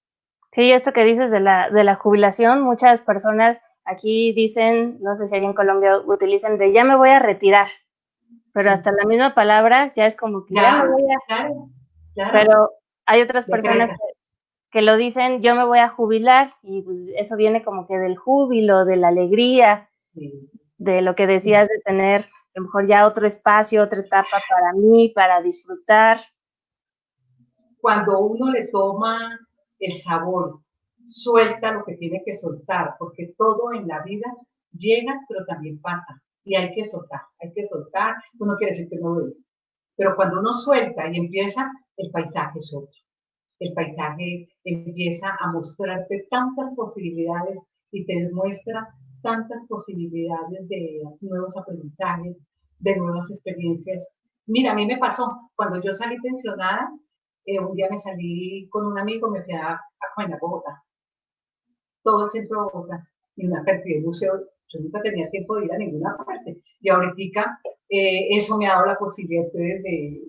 sí, esto que dices de la jubilación, muchas personas aquí dicen, no sé si allá en Colombia utilizan de ya me voy a retirar, pero Sí. hasta la misma palabra ya es como que ya me Ya, voy a, claro, claro, pero hay otras personas decreta. que lo dicen yo me voy a jubilar y pues eso viene como que del júbilo, de la alegría, Sí, de lo que sí. decías de tener a lo mejor ya otro espacio, otra etapa para mí, para disfrutar. Cuando uno le toma el sabor, suelta lo que tiene que soltar, porque todo en la vida llega, pero también pasa. Y hay que soltar, hay que soltar. Eso no quiere decir que no duele. Pero cuando uno suelta y empieza, el paisaje es otro. El paisaje empieza a mostrarte tantas posibilidades y te muestra tantas posibilidades de nuevos aprendizajes, de nuevas experiencias. Mira, a mí me pasó, cuando yo salí pensionada, un día me salí con un amigo, me fui a Bogotá, todo el centro de Bogotá, y una cantidad de museos. Yo nunca tenía tiempo de ir a ninguna parte. Y ahorita eso me ha dado la posibilidad de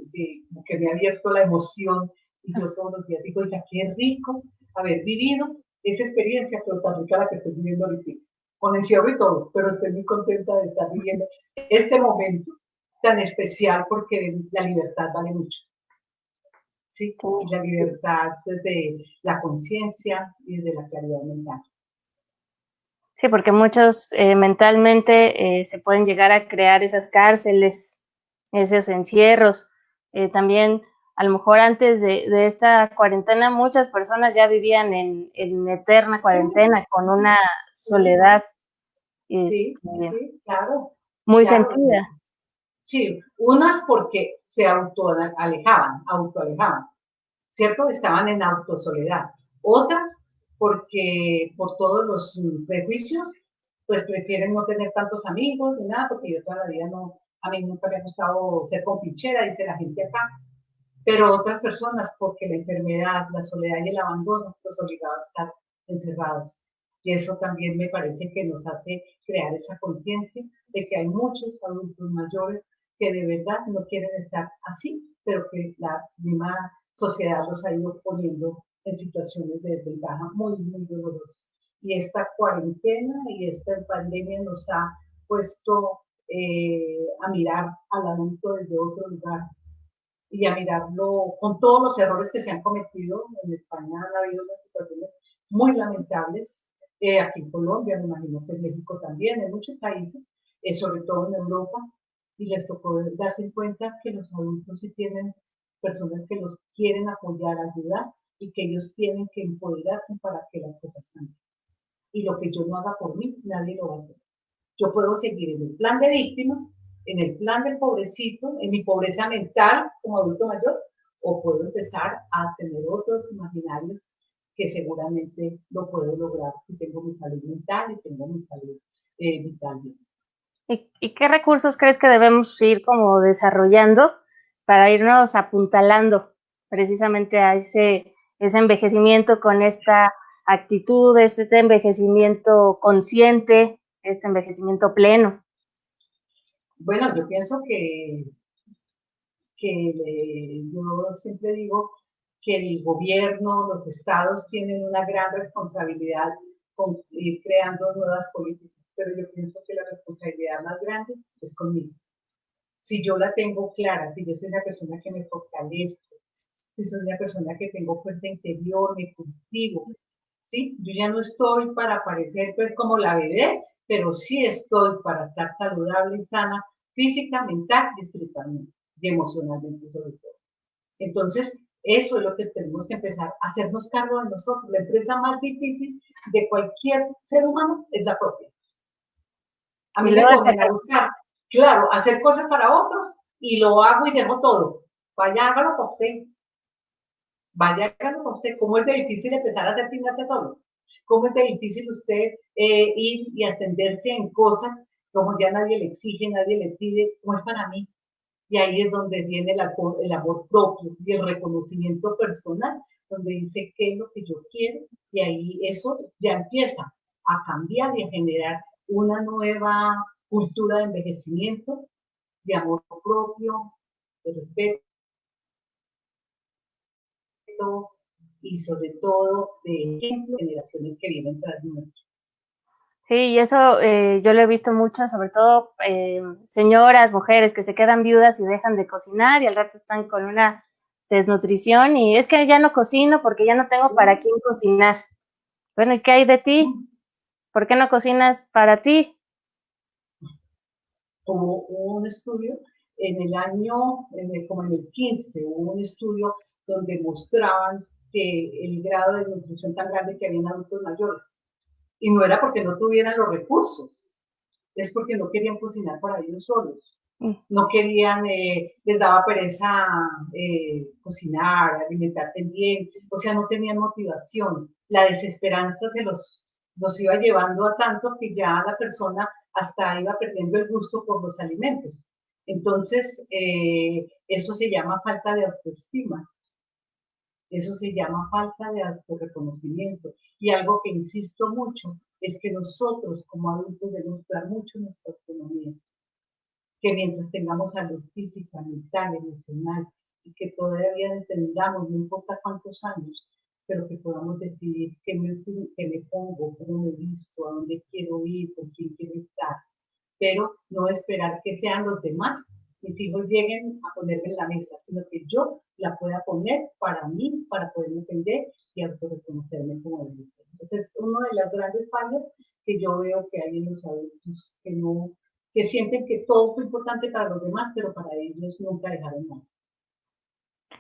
que me ha abierto la emoción. Y yo todos los días digo, oiga, qué rico haber vivido esa experiencia, pero tan rica la que estoy viviendo ahorita. Con encierro y todo, pero estoy muy contenta de estar viviendo este momento tan especial porque la libertad vale mucho. ¿Sí? Sí. Y la libertad desde la conciencia y desde la claridad mental. Sí, porque muchos mentalmente se pueden llegar a crear esas cárceles, esos encierros. También, a lo mejor antes de esta cuarentena, muchas personas ya vivían en eterna Sí, cuarentena, con una sí, soledad sí, este, sí, claro, muy claro. sentida. Sí, unas porque se autoalejaban, ¿cierto? Estaban en autosoledad. Otras porque por todos los prejuicios, pues prefieren no tener tantos amigos ni nada, porque yo toda la vida no, a mí nunca me ha gustado ser compinchera, dice la gente acá. Pero otras personas, porque la enfermedad, la soledad y el abandono los obligaba a estar encerrados. Y eso también me parece que nos hace crear esa conciencia de que hay muchos adultos mayores que de verdad no quieren estar así, pero que la misma sociedad los ha ido poniendo en situaciones de desventaja muy, muy dolorosas. Y esta cuarentena y esta pandemia nos ha puesto a mirar al adulto desde otro lugar, y a mirarlo con todos los errores que se han cometido. En España han habido unas situaciones muy lamentables, aquí en Colombia, me imagino que en México también, en muchos países, sobre todo en Europa, y les tocó darse cuenta que los adultos sí tienen personas que los quieren apoyar, ayudar, y que ellos tienen que empoderarse para que las cosas cambien. Y lo que yo no haga por mí, nadie lo va a hacer. Yo puedo seguir en el plan de víctima, en el plan del pobrecito, en mi pobreza mental como adulto mayor, o puedo empezar a tener otros imaginarios que seguramente lo puedo lograr si tengo mi salud mental y tengo mi salud vital. ¿Y qué recursos crees que debemos ir como desarrollando para irnos apuntalando precisamente a ese envejecimiento con esta actitud, este envejecimiento consciente, este envejecimiento pleno? Bueno, yo pienso que yo siempre digo que el gobierno, los estados tienen una gran responsabilidad con ir creando nuevas políticas, pero yo pienso que la responsabilidad más grande es conmigo. Si yo la tengo clara, si yo soy una persona que me fortalezco, si soy una persona que tengo fuerza interior, me cultivo, ¿sí? Yo ya no estoy para parecer pues como la bebé, pero sí estoy para estar saludable y sana física, mental y espiritualmente y emocionalmente sobre todo. Entonces, Eso es lo que tenemos que empezar a hacernos cargo de nosotros. La empresa más difícil de cualquier ser humano es la propia. A Y mí me luego ponen a buscar, claro, hacer cosas para otros y lo hago y dejo todo. Vaya, hágalo para usted. Vaya, hágalo para usted. ¿Cómo es de difícil empezar a hacer gimnasia solo? ¿Cómo es de difícil usted ir y atenderse en cosas como ya nadie le exige, nadie le pide? ¿Cómo es para mí? Y ahí es donde viene el amor propio y el reconocimiento personal, donde dice qué es lo que yo quiero, y ahí eso ya empieza a cambiar y a generar una nueva cultura de envejecimiento, de amor propio, de respeto y sobre todo de ejemplo de generaciones que vienen tras nuestro. sí, y eso yo lo he visto mucho, sobre todo señoras, mujeres que se quedan viudas y dejan de cocinar y al rato están con una desnutrición y es que ya no cocino porque ya no tengo para quién cocinar. Bueno, ¿y qué hay de ti? ¿Por qué no cocinas para ti? Como un estudio en el año, como en el 15, hubo un estudio donde mostraban que el grado de nutrición tan grande que había en adultos mayores. Y no era porque no tuvieran los recursos, es porque no querían cocinar para ellos solos. No querían, les daba pereza cocinar, alimentarse bien, o sea, no tenían motivación. La desesperanza los iba llevando a tanto que ya la persona hasta iba perdiendo el gusto por los alimentos. Entonces, eso se llama falta de autoestima. Eso se llama falta de autorreconocimiento. Y algo que insisto mucho es que nosotros como adultos debemos cuidar mucho nuestra autonomía. Que mientras tengamos salud física, mental, emocional, y que todavía entendamos, no importa cuántos años, pero que podamos decidir qué me pongo, cómo me visto, a dónde quiero ir, con quién quiero estar, pero no esperar que sean los demás, mis hijos lleguen a ponerme en la mesa, sino que yo la pueda poner para mí, para poder entender y autorreconocerme como debe ser. Entonces, es uno de las grandes fallas que yo veo que hay en los adultos, que no, que sienten que todo fue importante para los demás, pero para ellos nunca dejaron nada.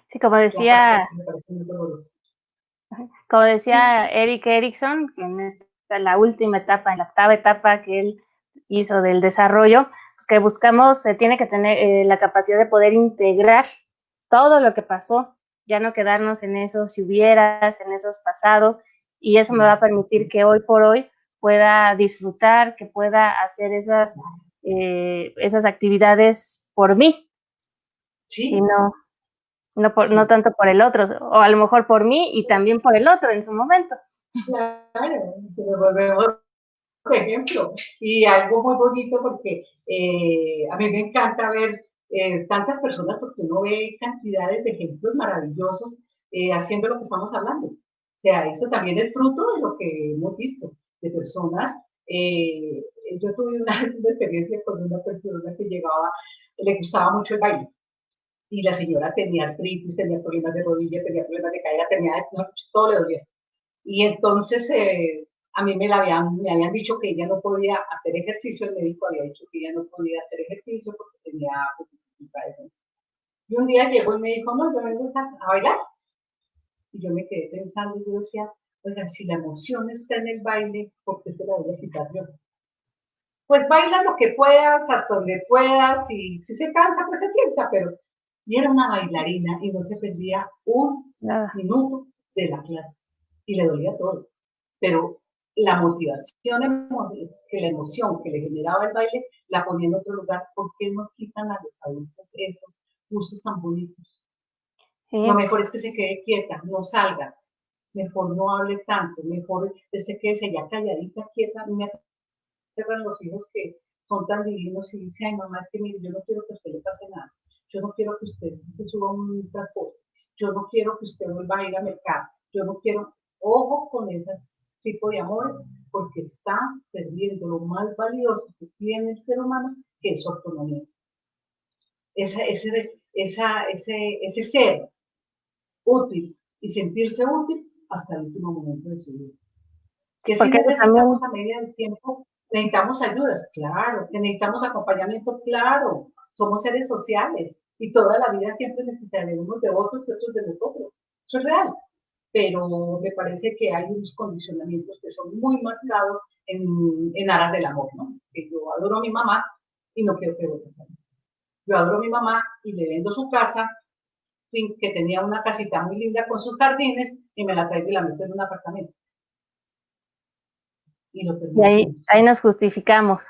Sí, como decía, Eric Erickson, que en la última etapa, en la octava etapa que él hizo del desarrollo, pues que buscamos, se tiene que tener la capacidad de poder integrar todo lo que pasó, ya no quedarnos en esos si hubieras, en esos pasados, y eso me va a permitir que hoy por hoy pueda disfrutar, que pueda hacer esas actividades por mí, sí. y no tanto por el otro, o a lo mejor por mí y también por el otro en su momento. Claro, nos volvemos por ejemplo, y algo muy bonito porque a mí me encanta ver tantas personas porque uno ve cantidades de ejemplos maravillosos haciendo lo que estamos hablando. O sea, esto también es fruto de lo que hemos visto, de personas. Yo tuve una experiencia con una persona que llegaba, le gustaba mucho el baile, y la señora tenía artritis, tenía problemas de rodilla, tenía problemas de cadera, no, todo le dolía. Y entonces a mí me habían dicho que ella no podía hacer ejercicio, el médico había dicho que ella no podía hacer ejercicio porque tenía dificultades. Y un día llegó y me dijo, no, yo vengo a bailar. Y yo me quedé pensando y yo decía, oiga, si la emoción está en el baile, ¿por qué se la voy a quitar yo? Pues baila lo que puedas, hasta donde puedas, y si se cansa, pues se sienta, pero y era una bailarina y no se perdía un minuto de la clase y le dolía todo. Pero la motivación, que la emoción que le generaba el baile, la ponía en otro lugar. ¿Por qué nos quitan a los adultos esos gustos tan bonitos? Sí. Lo mejor es que se quede quieta, no salga, mejor no hable tanto, mejor se quede ya calladita, quieta. Me aterran los hijos que son tan divinos y dicen, ay mamá, es que mire, yo no quiero que a usted le pase nada, yo no quiero que usted se suba a un transporte, yo no quiero que usted vuelva a ir a mercado, yo no quiero, ojo con ese tipo de amores, porque está perdiendo lo más valioso que tiene el ser humano, que es su autonomía. Ese ser útil y sentirse útil hasta el último momento de su vida. Que si necesitamos a medida del tiempo, necesitamos ayudas, claro, que necesitamos acompañamiento, claro, somos seres sociales, y toda la vida siempre necesitaremos de otros y otros de nosotros. Eso es real. Pero me parece que hay unos condicionamientos que son muy marcados en aras del amor, ¿no? Que yo adoro a mi mamá y no quiero que vuelva a salir. Yo adoro a mi mamá y le vendo su casa, que tenía una casita muy linda con sus jardines, y me la traigo y la meto en un apartamento. Y lo Y ahí nos justificamos.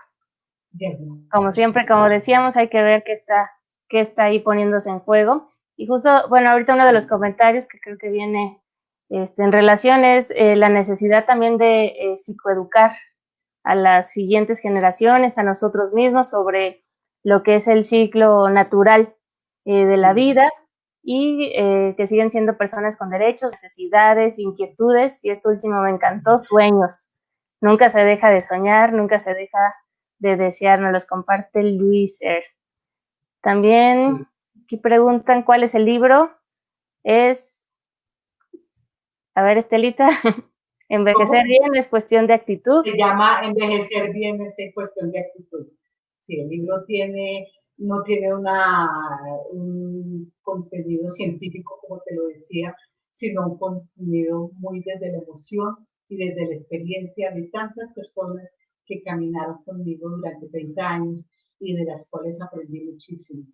Bien. Como siempre, como decíamos, hay que ver qué está ahí poniéndose en juego. Y justo, bueno, ahorita uno de los comentarios que creo que viene en relación es la necesidad también de psicoeducar a las siguientes generaciones, a nosotros mismos, sobre lo que es el ciclo natural de la vida y que siguen siendo personas con derechos, necesidades, inquietudes, y esto último me encantó, sueños. Nunca se deja de soñar, nunca se deja de desear, nos los comparte Luis Er. También aquí preguntan cuál es el libro. A ver, Estelita, envejecer bien es cuestión de actitud. Se llama Envejecer bien es cuestión de actitud. Sí, el libro no tiene un contenido científico, como te lo decía, sino un contenido muy desde la emoción y desde la experiencia de tantas personas que caminaron conmigo durante 30 años y de las cuales aprendí muchísimo.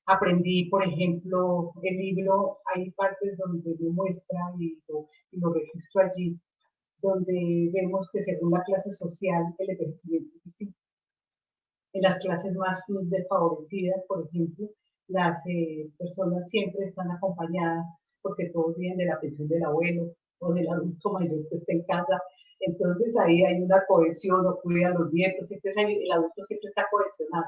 Aprendí, por ejemplo, el libro, hay partes donde me muestra y lo registro allí, donde vemos que según la clase social el envejecimiento es distinto. En las clases más desfavorecidas, por ejemplo, las personas siempre están acompañadas porque todos vienen de la pensión del abuelo o del adulto mayor que está en casa. Entonces ahí hay una cohesión, o cuida a los nietos, entonces el adulto siempre está cohesionado.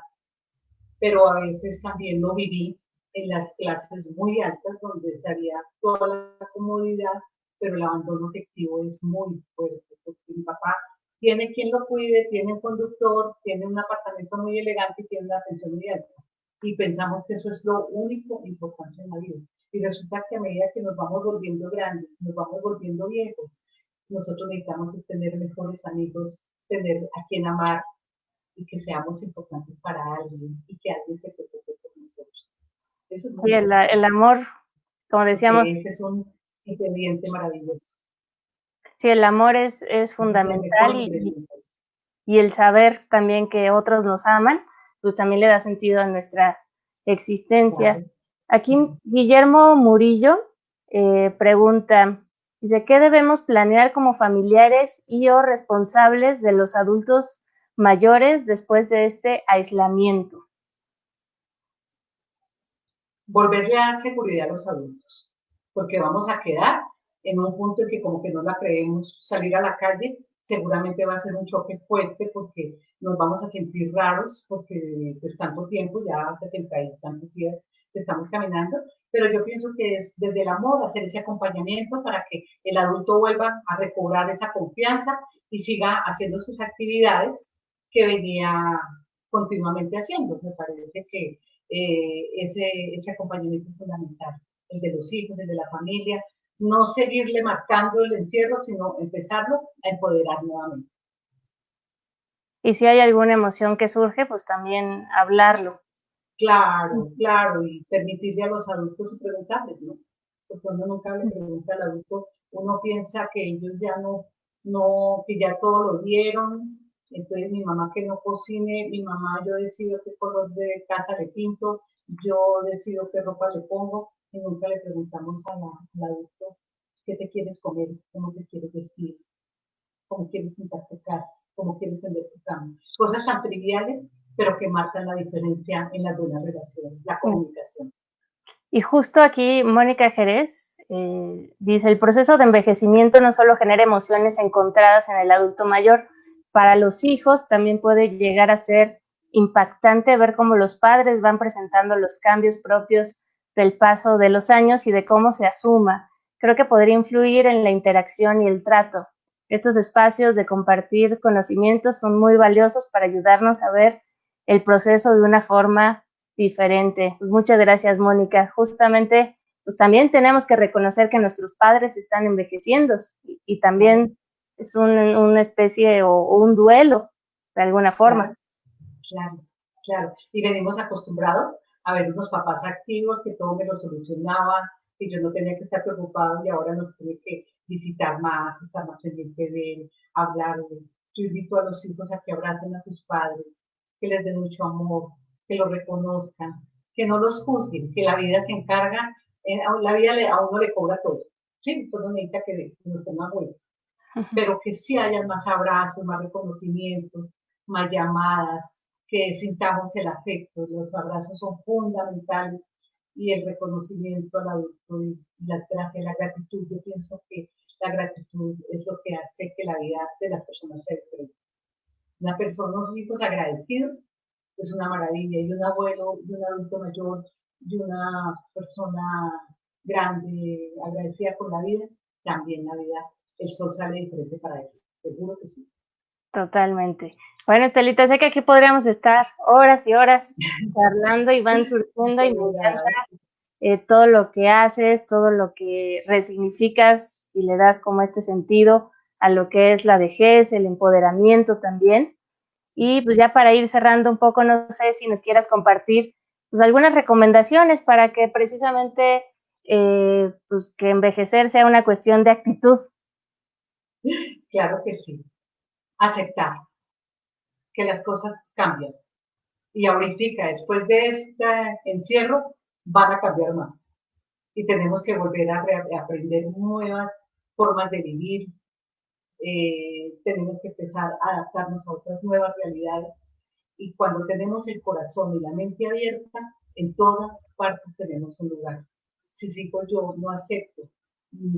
Pero a veces también lo viví en las clases muy altas donde se había toda la comodidad, pero el abandono afectivo es muy fuerte, porque mi papá tiene quien lo cuide, tiene un conductor, tiene un apartamento muy elegante y tiene una pensión muy alta. Y pensamos que eso es lo único importante en la vida. Y resulta que a medida que nos vamos volviendo grandes, nos vamos volviendo viejos, nosotros necesitamos tener mejores amigos, tener a quien amar, y que seamos importantes para alguien y que alguien se preocupe por nosotros. Eso es sí, el amor, como decíamos. Ese es un ingrediente maravilloso. Sí, el amor es fundamental y el saber también que otros nos aman, pues también le da sentido a nuestra existencia. Claro. Aquí Guillermo Murillo pregunta, dice, ¿qué debemos planear como familiares y o responsables de los adultos mayores después de este aislamiento? Volverle a dar seguridad a los adultos, porque vamos a quedar en un punto en que como que no la creemos. Salir a la calle seguramente va a ser un choque fuerte porque nos vamos a sentir raros, porque pues tanto tiempo, ya 70 y tantos días que estamos caminando, pero yo pienso que es desde el amor hacer ese acompañamiento para que el adulto vuelva a recobrar esa confianza y siga haciendo sus actividades que venía continuamente haciendo. Me parece que ese acompañamiento es fundamental, el de los hijos, el de la familia, no seguirle marcando el encierro, sino empezarlo a empoderar nuevamente. Y si hay alguna emoción que surge, pues también hablarlo. Claro, claro, y permitirle a los adultos preguntarles, ¿no? Porque uno nunca le pregunta al adulto, uno piensa que ellos ya que ya todo lo dieron. Entonces mi mamá que no cocine, mi mamá yo decido qué color de casa le pinto, yo decido qué ropa le pongo, y nunca le preguntamos al adulto qué te quieres comer, cómo te quieres vestir, cómo quieres pintar tu casa, cómo quieres tender tu cama. Cosas tan triviales, pero que marcan la diferencia en las buenas relaciones, la comunicación. Y justo aquí Mónica Jerez dice, el proceso de envejecimiento no solo genera emociones encontradas en el adulto mayor, para los hijos también puede llegar a ser impactante ver cómo los padres van presentando los cambios propios del paso de los años y de cómo se asuma. Creo que podría influir en la interacción y el trato. Estos espacios de compartir conocimientos son muy valiosos para ayudarnos a ver el proceso de una forma diferente. Pues muchas gracias, Mónica. Justamente, pues también tenemos que reconocer que nuestros padres están envejeciendo y también es una especie o un duelo, de alguna forma. Claro, claro. Y venimos acostumbrados a ver unos papás activos que todo me lo solucionaban, que yo no tenía que estar preocupado y ahora nos tiene que visitar más, estar más pendiente de él, hablarle. Yo invito a los hijos a que abracen a sus padres, que les den mucho amor, que los reconozcan, que no los juzguen, que la vida se encarga, la vida a uno le cobra todo. Sí, entonces no necesita que nos toma juez, pero que sí haya más abrazos, más reconocimientos, más llamadas, que sintamos el afecto. Los abrazos son fundamentales y el reconocimiento al adulto y las gracias, la gratitud. Yo pienso que la gratitud es lo que hace que la vida de las personas sea diferente. Una persona, unos hijos agradecidos es una maravilla, y un abuelo, y un adulto mayor, y una persona grande, agradecida por la vida, también la vida, el sol sale diferente para ellos, seguro que sí. Totalmente. Bueno, Estelita, sé que aquí podríamos estar horas y horas charlando y van surgiendo y me encanta todo lo que haces, todo lo que resignificas y le das como este sentido a lo que es la vejez, el empoderamiento también. Y pues ya para ir cerrando un poco, no sé si nos quieras compartir pues algunas recomendaciones para que precisamente pues que envejecer sea una cuestión de actitud. Claro que sí. Aceptar que las cosas cambian. Y ahorita, después de este encierro, van a cambiar más. Y tenemos que volver a aprender nuevas formas de vivir. Tenemos que empezar a adaptarnos a otras nuevas realidades. Y cuando tenemos el corazón y la mente abierta, en todas partes tenemos un lugar. Si sigo yo, no acepto,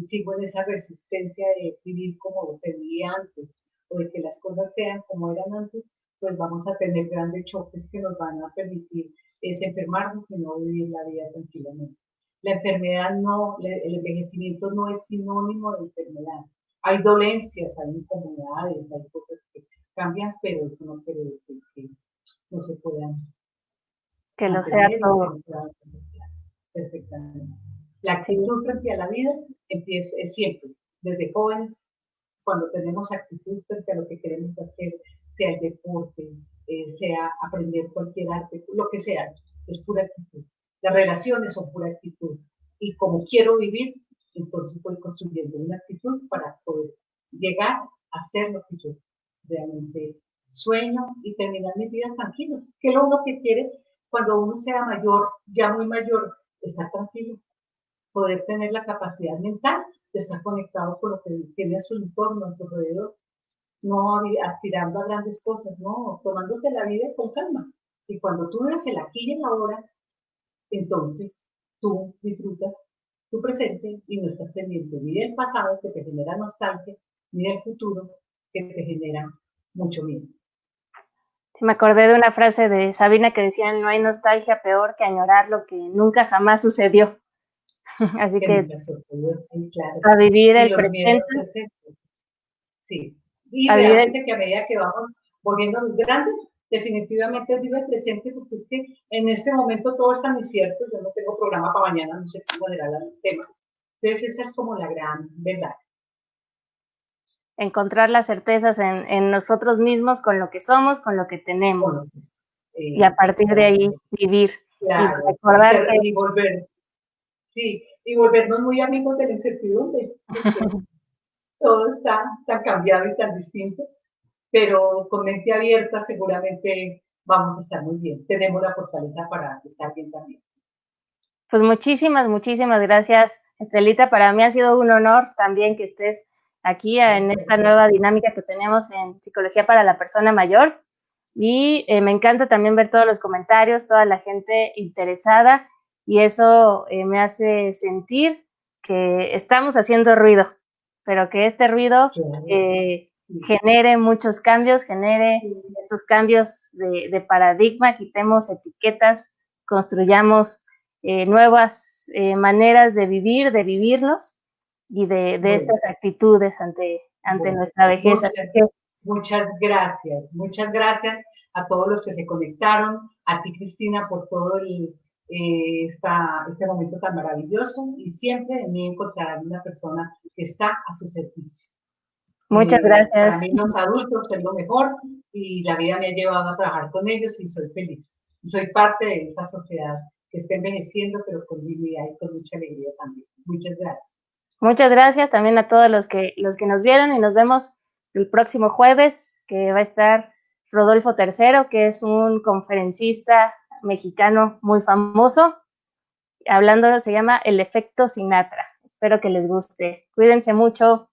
sigo en esa resistencia de vivir como se vivía antes, o de que las cosas sean como eran antes, pues vamos a tener grandes choques que nos van a permitir enfermarnos y no vivir la vida tranquilamente. La enfermedad no, el envejecimiento no es sinónimo de enfermedad. Hay dolencias, hay incomodidades, hay cosas que cambian, pero eso no quiere decir que no se puedan que lo sea mantener todo. y que no puedan perfectamente. La Sí. actitud frente a la vida empieza siempre, desde jóvenes, cuando tenemos actitud frente a lo que queremos hacer, sea el deporte, sea aprender cualquier arte, lo que sea, es pura actitud. Las relaciones son pura actitud. Y como quiero vivir, entonces voy construyendo una actitud para poder llegar a ser lo que yo realmente sueño y terminar mis vidas tranquilos. Que es lo uno que quiere cuando uno sea mayor, ya muy mayor, estar tranquilo, poder tener la capacidad mental de estar conectado con lo que tiene a su entorno, a su alrededor, no aspirando a grandes cosas, no, tomándose la vida con calma. Y cuando tú ves el aquí y el ahora, entonces tú disfrutas tu presente y no estás pendiente ni del pasado, que te genera nostalgia, ni del futuro, que te genera mucho miedo. Sí, me acordé de una frase de Sabina que decía, no hay nostalgia peor que añorar lo que nunca jamás sucedió. Así que sí, claro. a vivir Y el los miedos presente. presentes. Sí. Y A vivir realmente que a medida que vamos volviéndonos grandes, definitivamente vive el presente, porque es que en este momento todo es tan incierto, yo no tengo programa para mañana, no sé cómo será el tema. Entonces esa es como la gran verdad. encontrar las certezas en nosotros mismos, con lo que somos, con lo que tenemos. Bueno, pues, Y a partir de ahí vivir. claro, Y recordar que... y volver, sí, y volvernos muy amigos de la incertidumbre, porque todo está tan cambiado y tan distinto, pero con mente abierta seguramente vamos a estar muy bien. Tenemos la fortaleza para estar bien también. Pues muchísimas, muchísimas gracias, Estelita. Para mí ha sido un honor también que estés aquí en esta nueva dinámica que tenemos en Psicología para la Persona Mayor. Y me encanta también ver todos los comentarios, toda la gente interesada, y eso me hace sentir que estamos haciendo ruido, pero que este ruido genere muchos cambios, genere estos cambios de paradigma, quitemos etiquetas, construyamos nuevas maneras de vivir, de vivirnos y de estas actitudes ante nuestra vejez. Muchas gracias a todos los que se conectaron, a ti Cristina por todo este momento tan maravilloso, y siempre en mí encontrarán una persona que está a su servicio. Muchas gracias. Para mí los adultos es lo mejor y la vida me ha llevado a trabajar con ellos y soy feliz. Y soy parte de esa sociedad que está envejeciendo, pero con dignidad y con mucha alegría también. Muchas gracias. Muchas gracias también a todos los que nos vieron y nos vemos el próximo jueves, que va a estar Rodolfo III, que es un conferencista mexicano muy famoso, hablando, se llama El Efecto Sinatra. Espero que les guste. Cuídense mucho.